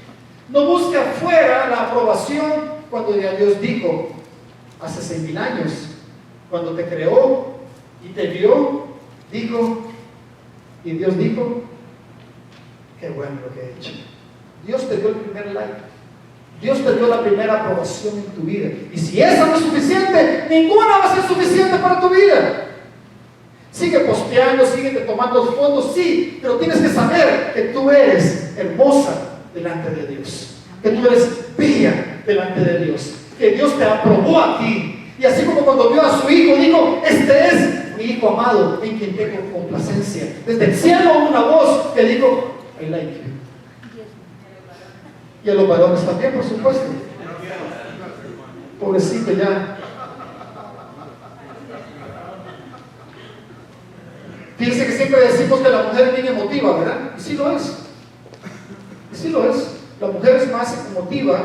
No busque afuera la aprobación cuando ya Dios dijo, hace 6,000 años, cuando te creó y te vio, dijo, y Dios dijo, qué bueno lo que he hecho. Dios te dio el primer like. Dios te dio la primera aprobación en tu vida. Y si esa no es suficiente, ninguna va a ser suficiente para tu vida. Sigue posteando, sigue tomando fotos, sí, pero tienes que saber que tú eres hermosa delante de Dios, que tú eres bella delante de Dios, que Dios te aprobó a ti. Y así como cuando vio a su hijo, dijo, este es mi hijo amado en quien tengo complacencia. Desde el cielo una voz que dijo, I like you. Y a los varones también, por supuesto. Pobrecito ya. Fíjense que siempre decimos que la mujer es bien emotiva, ¿verdad? Y sí lo es. Y sí lo es. La mujer es más emotiva.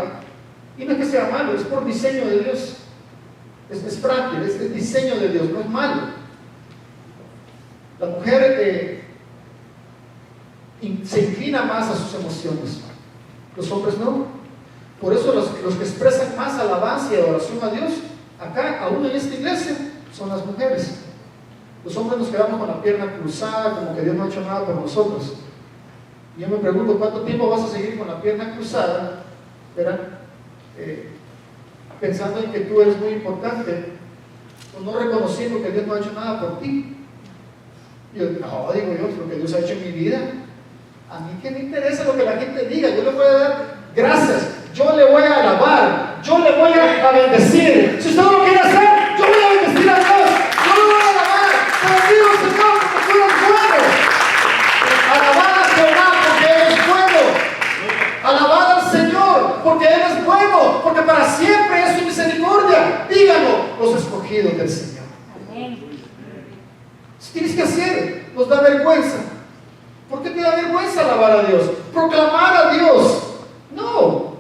Y no es que sea malo, es por diseño de Dios. Es frágil, es el diseño de Dios, no es malo. La mujer se inclina más a sus emociones. Los hombres no. Por eso los que expresan más alabanza y adoración a Dios, acá, aún en esta iglesia, son las mujeres. Los hombres nos quedamos con la pierna cruzada, como que Dios no ha hecho nada por nosotros. Y yo me pregunto, ¿cuánto tiempo vas a seguir con la pierna cruzada? ¿Verdad? Pensando en que tú eres muy importante, o no reconociendo que Dios no ha hecho nada por ti. Yo, no, digo yo, lo que Dios ha hecho en mi vida, a mí que me interesa lo que la gente diga. Yo le voy a dar gracias, yo le voy a alabar, yo le voy a bendecir. Si usted no lo quiere hacer, yo voy a bendecir a Dios, yo lo voy a alabar. Bendigo al Señor porque tú eres bueno. Alabar a Jehová porque Él es bueno. Alabar al Señor porque Él es bueno, porque para siempre es su misericordia. Díganlo, los escogidos del Señor. Si tienes que hacer, nos da vergüenza. ¿Por qué te da vergüenza alabar a Dios? Proclamar a Dios. No.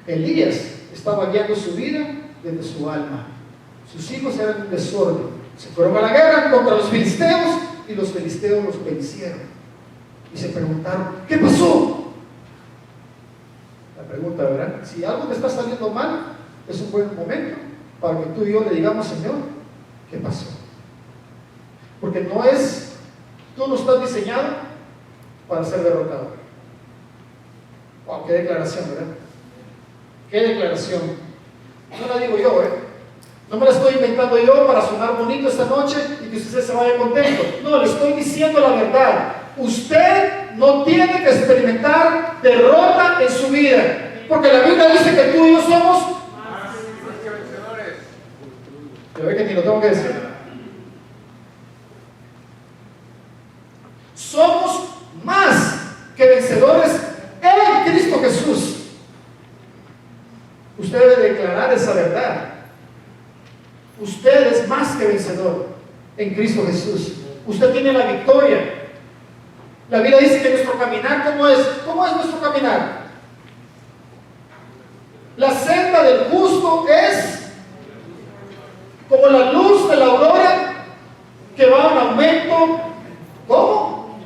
Elías estaba guiando su vida desde su alma. Sus hijos eran un desorden. Se fueron a la guerra contra los filisteos y los filisteos los vencieron. Y se preguntaron, ¿qué pasó? La pregunta, ¿verdad? Si algo te está saliendo mal, es un buen momento para que tú y yo le digamos, Señor, ¿qué pasó? Porque tú no estás diseñado para ser derrotado. Wow, qué declaración, ¿verdad? Qué declaración. No la digo yo, no me la estoy inventando yo para sonar bonito esta noche y que usted se vaya contento. No, le estoy diciendo la verdad. Usted no tiene que experimentar derrota en su vida, porque la Biblia dice que tú y yo somos más que vencedores. Yo veo que ni lo tengo que decir. Somos más que vencedores en Cristo Jesús. Usted debe declarar esa verdad. Usted es más que vencedor en Cristo Jesús. Usted tiene la victoria. La Biblia dice que nuestro caminar, ¿cómo es? ¿Cómo es nuestro caminar? La senda del justo es como la luz de la aurora que va en aumento. ¿Cómo?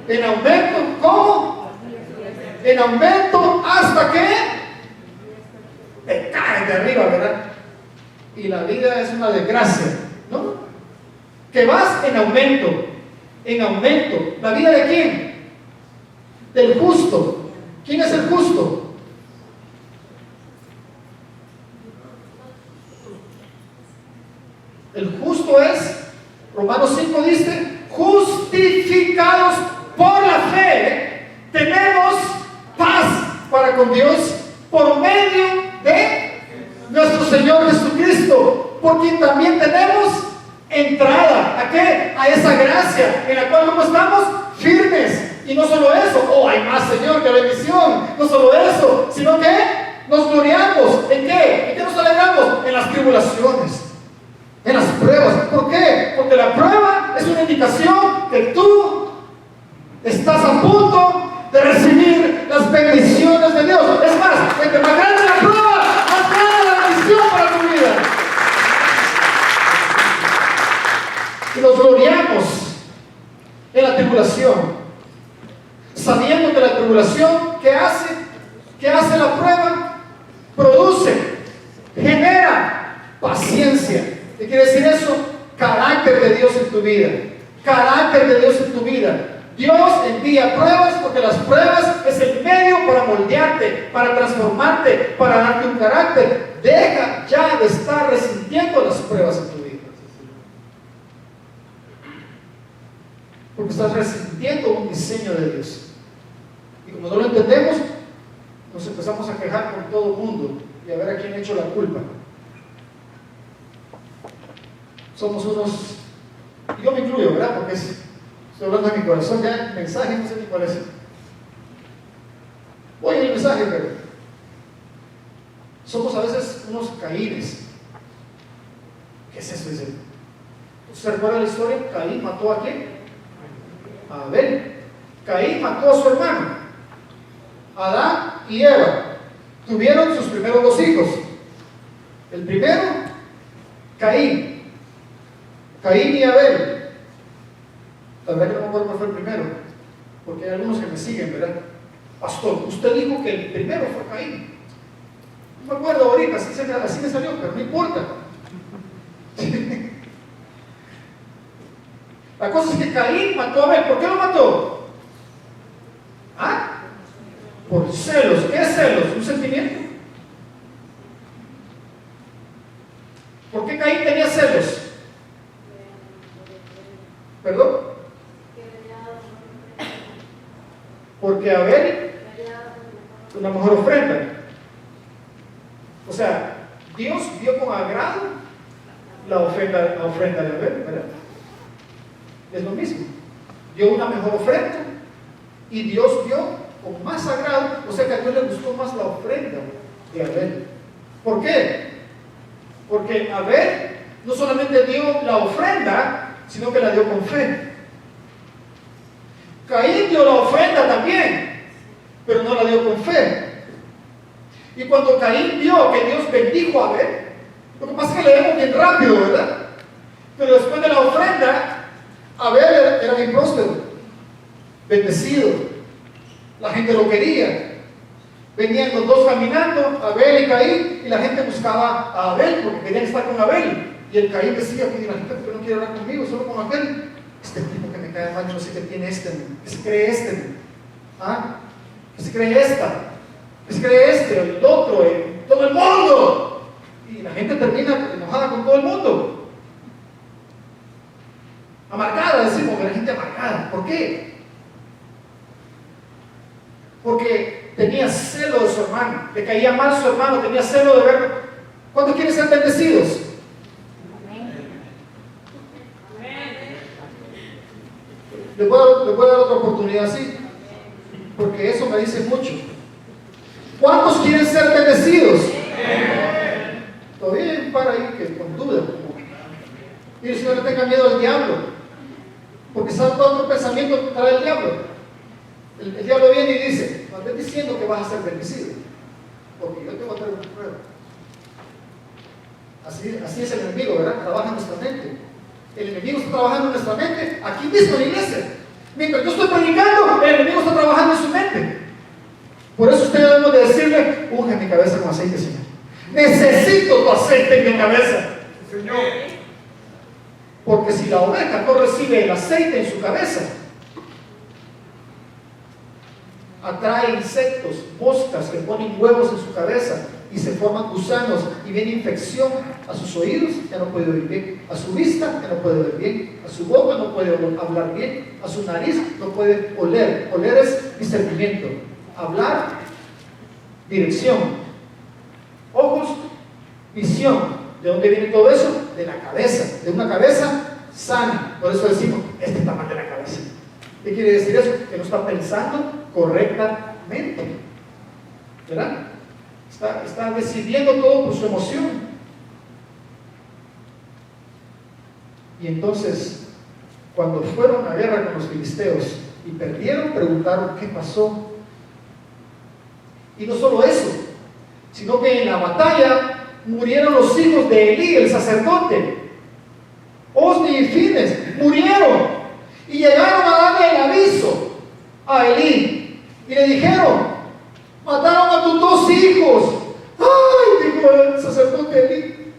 En aumento. ¿Cómo? En aumento hasta que te caes de arriba, ¿verdad? Y la vida es una desgracia, ¿no? Que vas en aumento. En aumento. ¿La vida de quién? del justo. ¿Quién es el justo? El justo es, Romanos 5 dice, justificados por la fe, tenemos paz para con Dios por medio de nuestro Señor Jesucristo, por quien también tenemos entrada. ¿A qué? A esa gracia en la cual ¿cómo estamos? Firmes. Y no solo eso, oh, hay más, Señor, que bendición. No solo eso, sino que nos gloriamos. ¿En qué? ¿En qué nos alegramos? En las tribulaciones, en las pruebas. ¿Por qué? Porque la prueba es una indicación que tú estás a punto de recibir las bendiciones de Dios. Es más, entre más grande la prueba, más grande la bendición para tu vida. Y nos gloriamos en la tribulación, sabiendo que la tribulación, ¿qué hace? ¿Qué hace la prueba? Produce, genera paciencia. ¿Qué quiere decir eso? Carácter de Dios en tu vida. Carácter de Dios en tu vida. Dios envía pruebas porque las pruebas es el medio para moldearte, para transformarte, para darte un carácter. Deja ya de estar resintiendo las pruebas en tu vida, porque estás resintiendo un diseño de Dios. Y como no lo entendemos, nos empezamos a quejar con todo el mundo y a ver a quién ha hecho la culpa. Somos unos, y yo me incluyo, ¿verdad? Porque estoy hablando de mi corazón, ya el mensaje no sé ni cuál es. Voy al mensaje, pero somos a veces unos caínes. ¿Qué es eso? Dice. ¿Usted recuerda la historia? Caín mató a quién? A Abel. Caín mató a su hermano. Adán y Eva tuvieron sus primeros dos hijos. El primero, Caín. Caín y Abel. La verdad que no me acuerdo cuál fue el primero, porque hay algunos que me siguen, ¿verdad? Pastor, usted dijo que el primero fue Caín. No me acuerdo ahorita, así me salió, pero no importa. La cosa es que Caín mató a Abel. ¿Por qué lo mató? ¿Ah? Por celos. ¿Qué es celos? ¿Un sentimiento? ¿Por qué Caín tenía celos? ¿Perdón? Porque Abel una mejor ofrenda. O sea, Dios vio con agrado la ofrenda de Abel, ¿verdad? Es lo mismo. Dio una mejor ofrenda y Dios vio con más agrado, o sea que a Dios le gustó más la ofrenda de Abel. ¿Por qué? Porque Abel no solamente dio la ofrenda, sino que la dio con fe. Caín dio la ofrenda también, pero no la dio con fe. Y cuando Caín vio que Dios bendijo a Abel, lo que pasa es que leemos bien rápido, ¿verdad? Pero después de la ofrenda, Abel era bien próspero, bendecido, la gente lo quería. Venían los dos caminando, Abel y Caín, y la gente buscaba a Abel porque querían estar con Abel. Y el Caín decía, oye, la gente no quiere hablar conmigo, solo con aquel. Este tipo que me cae mal, yo no sé qué tiene que se cree ¿ah? Que se cree que se cree el otro, todo el mundo. Y la gente termina enojada con todo el mundo. Amargada, decimos, que la gente amargada. ¿Por qué? Porque tenía celo de su hermano, le caía mal su hermano, tenía celo de verlo. ¿Cuántos quieren ser bendecidos? Les voy a dar otra oportunidad así, porque eso me dice mucho. ¿Cuántos quieren ser bendecidos? Todavía hay un par ahí que con duda. Y el Señor no tenga miedo al diablo, porque sabe todo otro pensamiento que trae el diablo. El diablo viene y dice, no estés diciendo que vas a ser bendecido, porque yo te voy a traer una prueba. Así es el enemigo, ¿verdad? Trabaja en nuestra mente. El enemigo está trabajando en nuestra mente, aquí mismo en la iglesia. Mientras yo estoy predicando, el enemigo está trabajando en su mente. Por eso usted debemos de decirle, unge mi cabeza con aceite, Señor. Necesito tu aceite en mi cabeza, Señor. Porque si la oveja no recibe el aceite en su cabeza, atrae insectos, moscas que ponen huevos en su cabeza y se forman gusanos y viene infección a sus oídos, ya no puede oír bien, a su vista ya no puede ver bien, a su boca no puede hablar bien, a su nariz no puede oler. Oler es discernimiento, hablar, dirección, ojos, visión. ¿De dónde viene todo eso? De la cabeza, de una cabeza sana. Por eso decimos, este está mal de la cabeza. ¿Qué quiere decir eso? Que no está pensando correctamente, ¿verdad? Está decidiendo todo por su emoción. Y entonces, cuando fueron a guerra con los filisteos y perdieron, preguntaron qué pasó. Y no solo eso, sino que en la batalla murieron los hijos de Elí, el sacerdote. Osni y Fines murieron. Y llegaron a darle el aviso a Elí. Y le dijeron, mataron a tus 2 hijos. ¡Ay!, dijo el sacerdote Elí.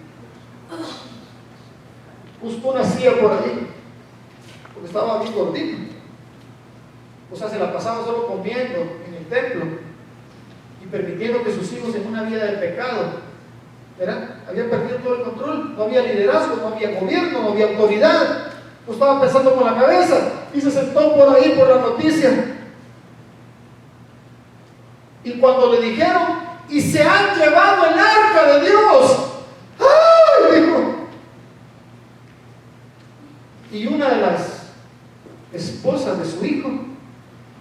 Buscó una silla por ahí, porque estaba bien gordito. O sea, se la pasaba solo comiendo en el templo y permitiendo que sus hijos en una vida de pecado, ¿verdad?, habían perdido todo el control. No había liderazgo, no había gobierno, no había autoridad. No estaba pensando con la cabeza y se sentó por ahí por la noticia. Y cuando le dijeron, y se han llevado el arca de Dios, ¡ay!, dijo. Y una de las esposas de su hijo,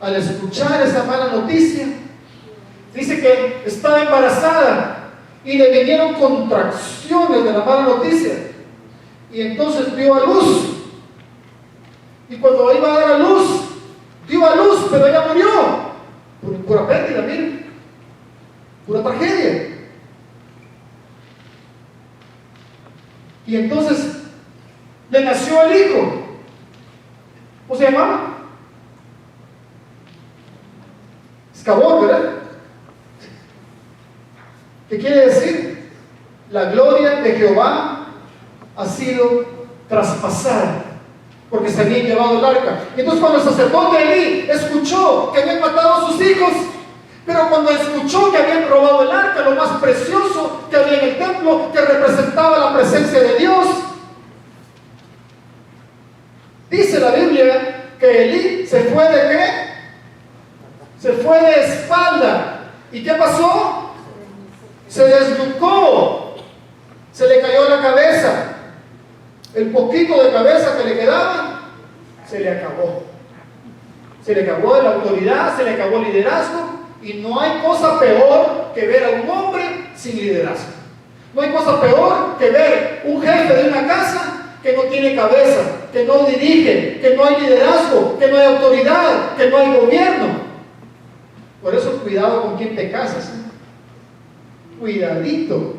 al escuchar esa mala noticia, dice que estaba embarazada y le vinieron contracciones de la mala noticia, y entonces dio a luz. Y cuando iba a dar a luz, dio a luz, pero ella murió por pura pérdida, miren, pura tragedia. Y entonces le nació el hijo. ¿Cómo se llamaba? Escabor, ¿verdad? ¿Qué quiere decir? La gloria de Jehová ha sido traspasada, porque se habían llevado el arca. Y entonces cuando el sacerdote Elí escuchó que habían matado a sus hijos, pero cuando escuchó que habían robado el arca, lo más precioso que había en el templo, que representaba la presencia de Dios, dice la Biblia que Elí se fue de ¿qué? Se fue de espalda. ¿Y qué pasó? Se desnucó, se le cayó la cabeza. El poquito de cabeza que le quedaba, se le acabó. Se le acabó la autoridad, se le acabó el liderazgo. Y no hay cosa peor que ver a un hombre sin liderazgo. No hay cosa peor que ver un jefe de una casa que no tiene cabeza, que no dirige, que no hay liderazgo, que no hay autoridad, que no hay gobierno. Por eso cuidado con quién te casas, ¿eh? Cuidadito.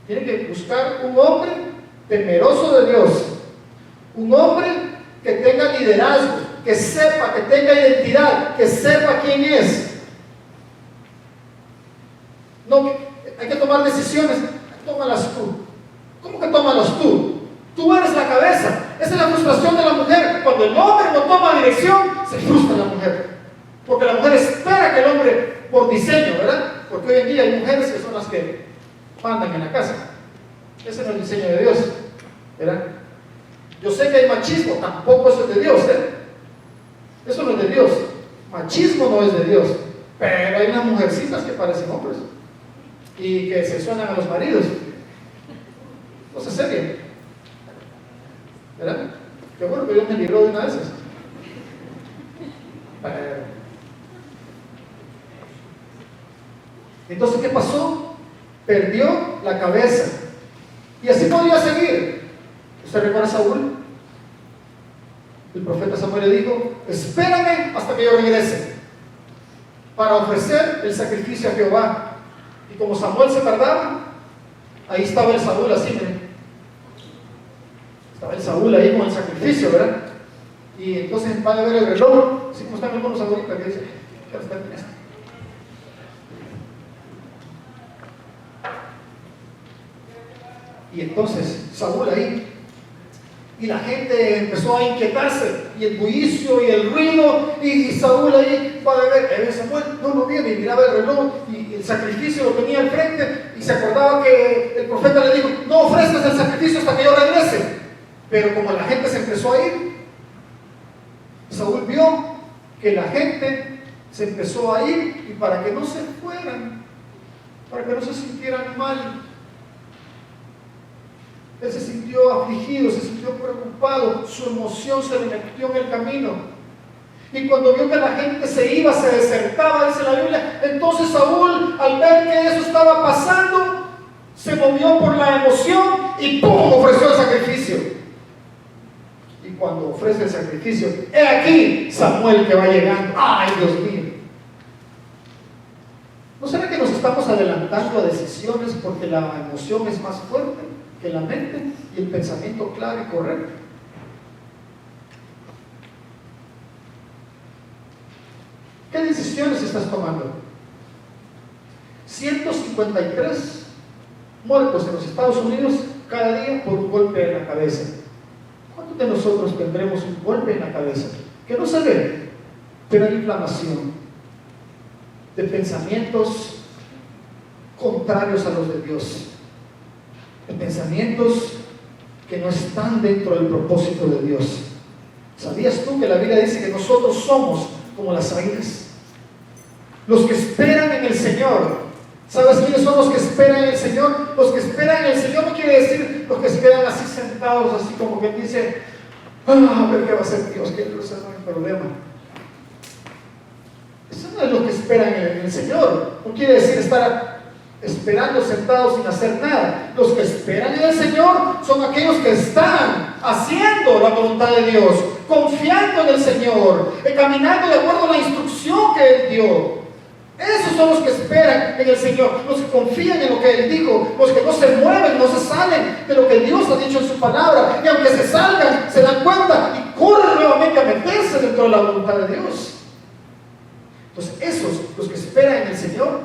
Tiene que buscar un hombre temeroso de Dios, un hombre que tenga liderazgo, que sepa, que tenga identidad, que sepa quién es. No, hay que tomar decisiones. Tómalas tú. ¿Cómo que tómalas tú? Tú eres la cabeza. Esa es la frustración de la mujer. Cuando el hombre no toma dirección, se frustra la mujer. Porque la mujer espera que el hombre, por diseño, ¿verdad? Porque hoy en día hay mujeres que son las que mandan en la casa. Ese no es el diseño de Dios, ¿verdad? Yo sé que hay machismo, tampoco eso es de Dios, ¿eh? Eso no es de Dios. Machismo no es de Dios. Pero hay unas mujercitas que parecen hombres y que se suenan a los maridos. Cosa seria, ¿verdad? Qué bueno que Dios me libró de una de esas. Entonces, ¿qué pasó? Perdió la cabeza. Y así podía seguir. ¿Usted recuerda a Saúl? El profeta Samuel le dijo: espérame hasta que yo regrese para ofrecer el sacrificio a Jehová. Y como Samuel se tardaba, ahí estaba el Saúl así, miren. Estaba el Saúl ahí con el sacrificio, ¿verdad? Y entonces van a ver el reloj, así como están algunos ahorita que dicen: ya está en esto. Y entonces Saúl ahí Y la gente empezó a inquietarse, y el bullicio y el ruido, y Saúl ahí va a ver, Samuel no viene, y miraba el reloj, y el sacrificio lo tenía al frente, y se acordaba que el profeta le dijo, no ofrezcas el sacrificio hasta que yo regrese. Pero como la gente se empezó a ir, Saúl vio que la gente se empezó a ir, y para que no se fueran, para que no se sintieran mal, él se sintió afligido, se sintió preocupado, su emoción se le metió en el camino. Y cuando vio que la gente se iba, se desertaba, dice la Biblia, entonces Saúl, al ver que eso estaba pasando, se movió por la emoción y ¡pum!, ofreció el sacrificio. Y cuando ofrece el sacrificio, he aquí Samuel que va llegando. ¡Ay, Dios mío! ¿No será que nos estamos adelantando a decisiones porque la emoción es más fuerte que la mente y el pensamiento claro y correcto? ¿Qué decisiones estás tomando? 153 muertos en los Estados Unidos cada día por un golpe en la cabeza. ¿Cuántos de nosotros tendremos un golpe en la cabeza que no se ve, pero hay inflamación de pensamientos contrarios a los de Dios, de pensamientos que no están dentro del propósito de Dios? ¿Sabías tú que la Biblia dice que nosotros somos como las águilas? Los que esperan en el Señor. ¿Sabes quiénes son los que esperan en el Señor? Los que esperan en el Señor no quiere decir los que se quedan así sentados, así como que dice, a ver qué va a hacer Dios, que Dios es un problema. Eso no es lo que esperan en el Señor. No quiere decir estar esperando sentados sin hacer nada. Los que esperan en el Señor son aquellos que están haciendo la voluntad de Dios, confiando en el Señor, caminando de acuerdo a la instrucción que Él dio. Esos son los que esperan en el Señor, los que confían en lo que Él dijo, los que no se mueven, no se salen de lo que Dios ha dicho en su palabra, y aunque se salgan, se dan cuenta y corren nuevamente a meterse dentro de la voluntad de Dios. Entonces esos, los que esperan en el Señor,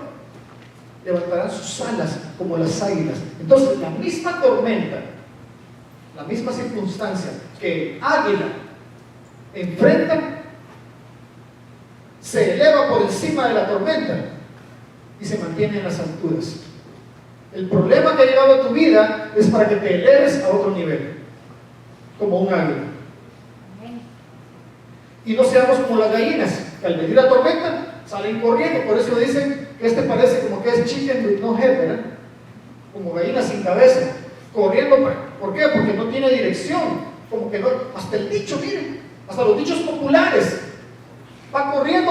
levantarán sus alas como las águilas. Entonces la misma tormenta, la misma circunstancia que el águila enfrenta, se eleva por encima de la tormenta y se mantiene en las alturas. El problema que ha llegado a tu vida es para que te eleves a otro nivel, como un águila. Y no seamos como las gallinas, que al venir la tormenta salen corriendo. Por eso dicen que parece como que es chicken with no head, ¿verdad? Como gallina sin cabeza, corriendo. ¿Por qué? Porque no tiene dirección. Como que no, hasta el dicho, miren, hasta los dichos populares, va corriendo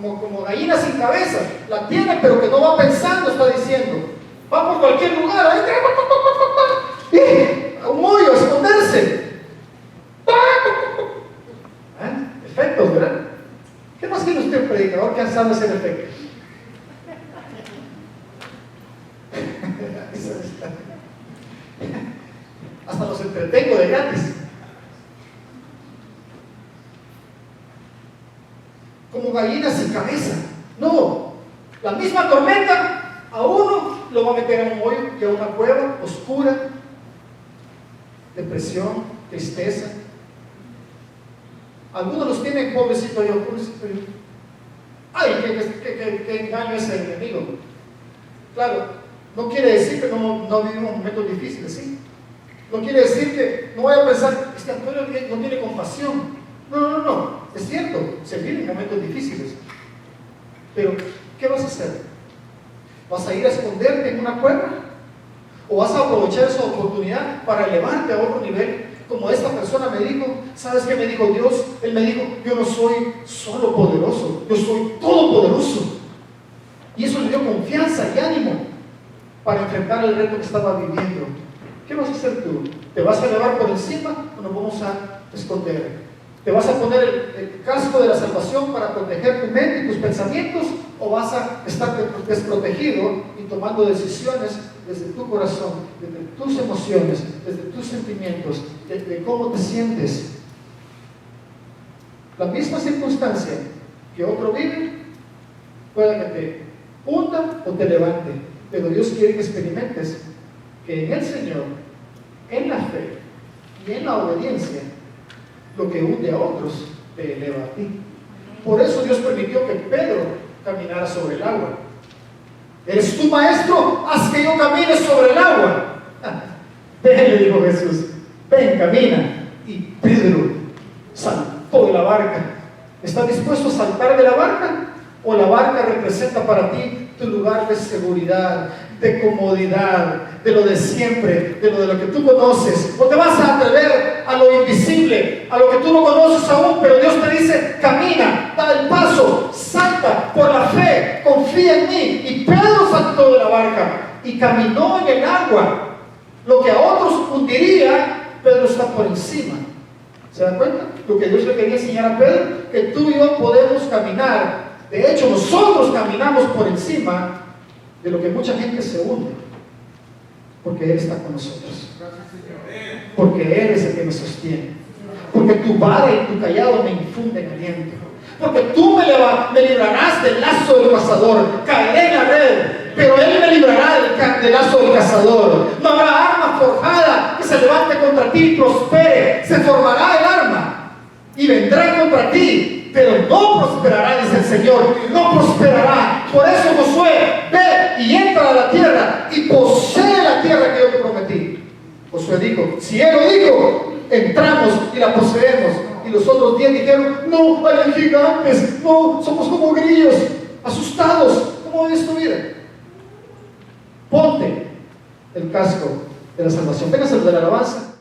como gallina sin cabeza. La tiene, pero que no va pensando, está diciendo. Va por cualquier lugar, ahí, a un hoyo, a esconderse. Efectos, ¿verdad? ¿Qué más quiere usted, predicador, que sabe hacer efectos? Hasta los entretengo de gratis. Como gallinas sin cabeza. No, la misma tormenta a uno lo va a meter en un hoyo y a una cueva oscura, depresión, tristeza. Algunos los tienen, pobrecito yo, pobrecito yo. Ay, qué engaño es el enemigo. Claro, no quiere decir que no vivimos momentos difíciles, ¿sí? No quiere decir que no vaya a pensar, es que Antonio no tiene compasión. No, es cierto, se viven momentos difíciles. Pero, ¿qué vas a hacer? ¿Vas a ir a esconderte en una cueva? ¿O vas a aprovechar esa oportunidad para elevarte a otro nivel? Como esta persona me dijo, ¿sabes qué me dijo Dios? Él me dijo, yo no soy solo poderoso, yo soy todopoderoso. Y eso le dio confianza y ánimo para enfrentar el reto que estaba viviendo. ¿Qué vas a hacer tú? ¿Te vas a elevar por encima o nos vamos a esconder? ¿Te vas a poner el casco de la salvación para proteger tu mente y tus pensamientos? ¿O vas a estar desprotegido y tomando decisiones desde tu corazón, desde tus emociones, desde tus sentimientos, desde cómo te sientes? La misma circunstancia que otro vive puede que te hunda o te levante, pero Dios quiere que experimentes que en el Señor, en la fe Y en la obediencia, lo que hunde a otros te eleva a ti. Por eso Dios permitió que Pedro caminara sobre el agua. ¿Eres tú, maestro? Haz que yo camine sobre el agua. Ven, le dijo Jesús, ven, camina. Y Pedro saltó de la barca. ¿Estás dispuesto a saltar de la barca? ¿O la barca representa para ti tu lugar de seguridad, de comodidad, de lo de siempre, de lo que tú conoces? ¿O te vas a atrever a lo invisible, a lo que tú no conoces aún, pero Dios te dice, camina, da el paso, salta por la fe, confía en mí? Y Pedro saltó de la barca y caminó en el agua. Lo que a otros hundiría, Pedro está por encima. ¿Se dan cuenta? Lo que Dios le quería enseñar a Pedro, que tú y yo podemos caminar. De hecho, nosotros caminamos por encima de lo que mucha gente se hunde, porque Él está con nosotros, porque Él es el que me sostiene, porque tu vara y tu callado me infunden aliento, porque tú me librarás del lazo del cazador. Caeré en la red, pero Él me librará del lazo del cazador. No habrá arma forjada que se levante contra ti y prospere. Se formará el arma y vendrá contra ti, pero no prosperará, dice el Señor, no prosperará. Por eso, Josué, ve y entra a la tierra y posee la tierra que yo te prometí. Josué dijo, si Él lo dijo, entramos y la poseemos. Y los otros 10 dijeron, no, hay gigantes, no, somos como grillos, asustados. ¿Cómo es tu vida? Ponte el casco de la salvación. Venga a saludar la alabanza.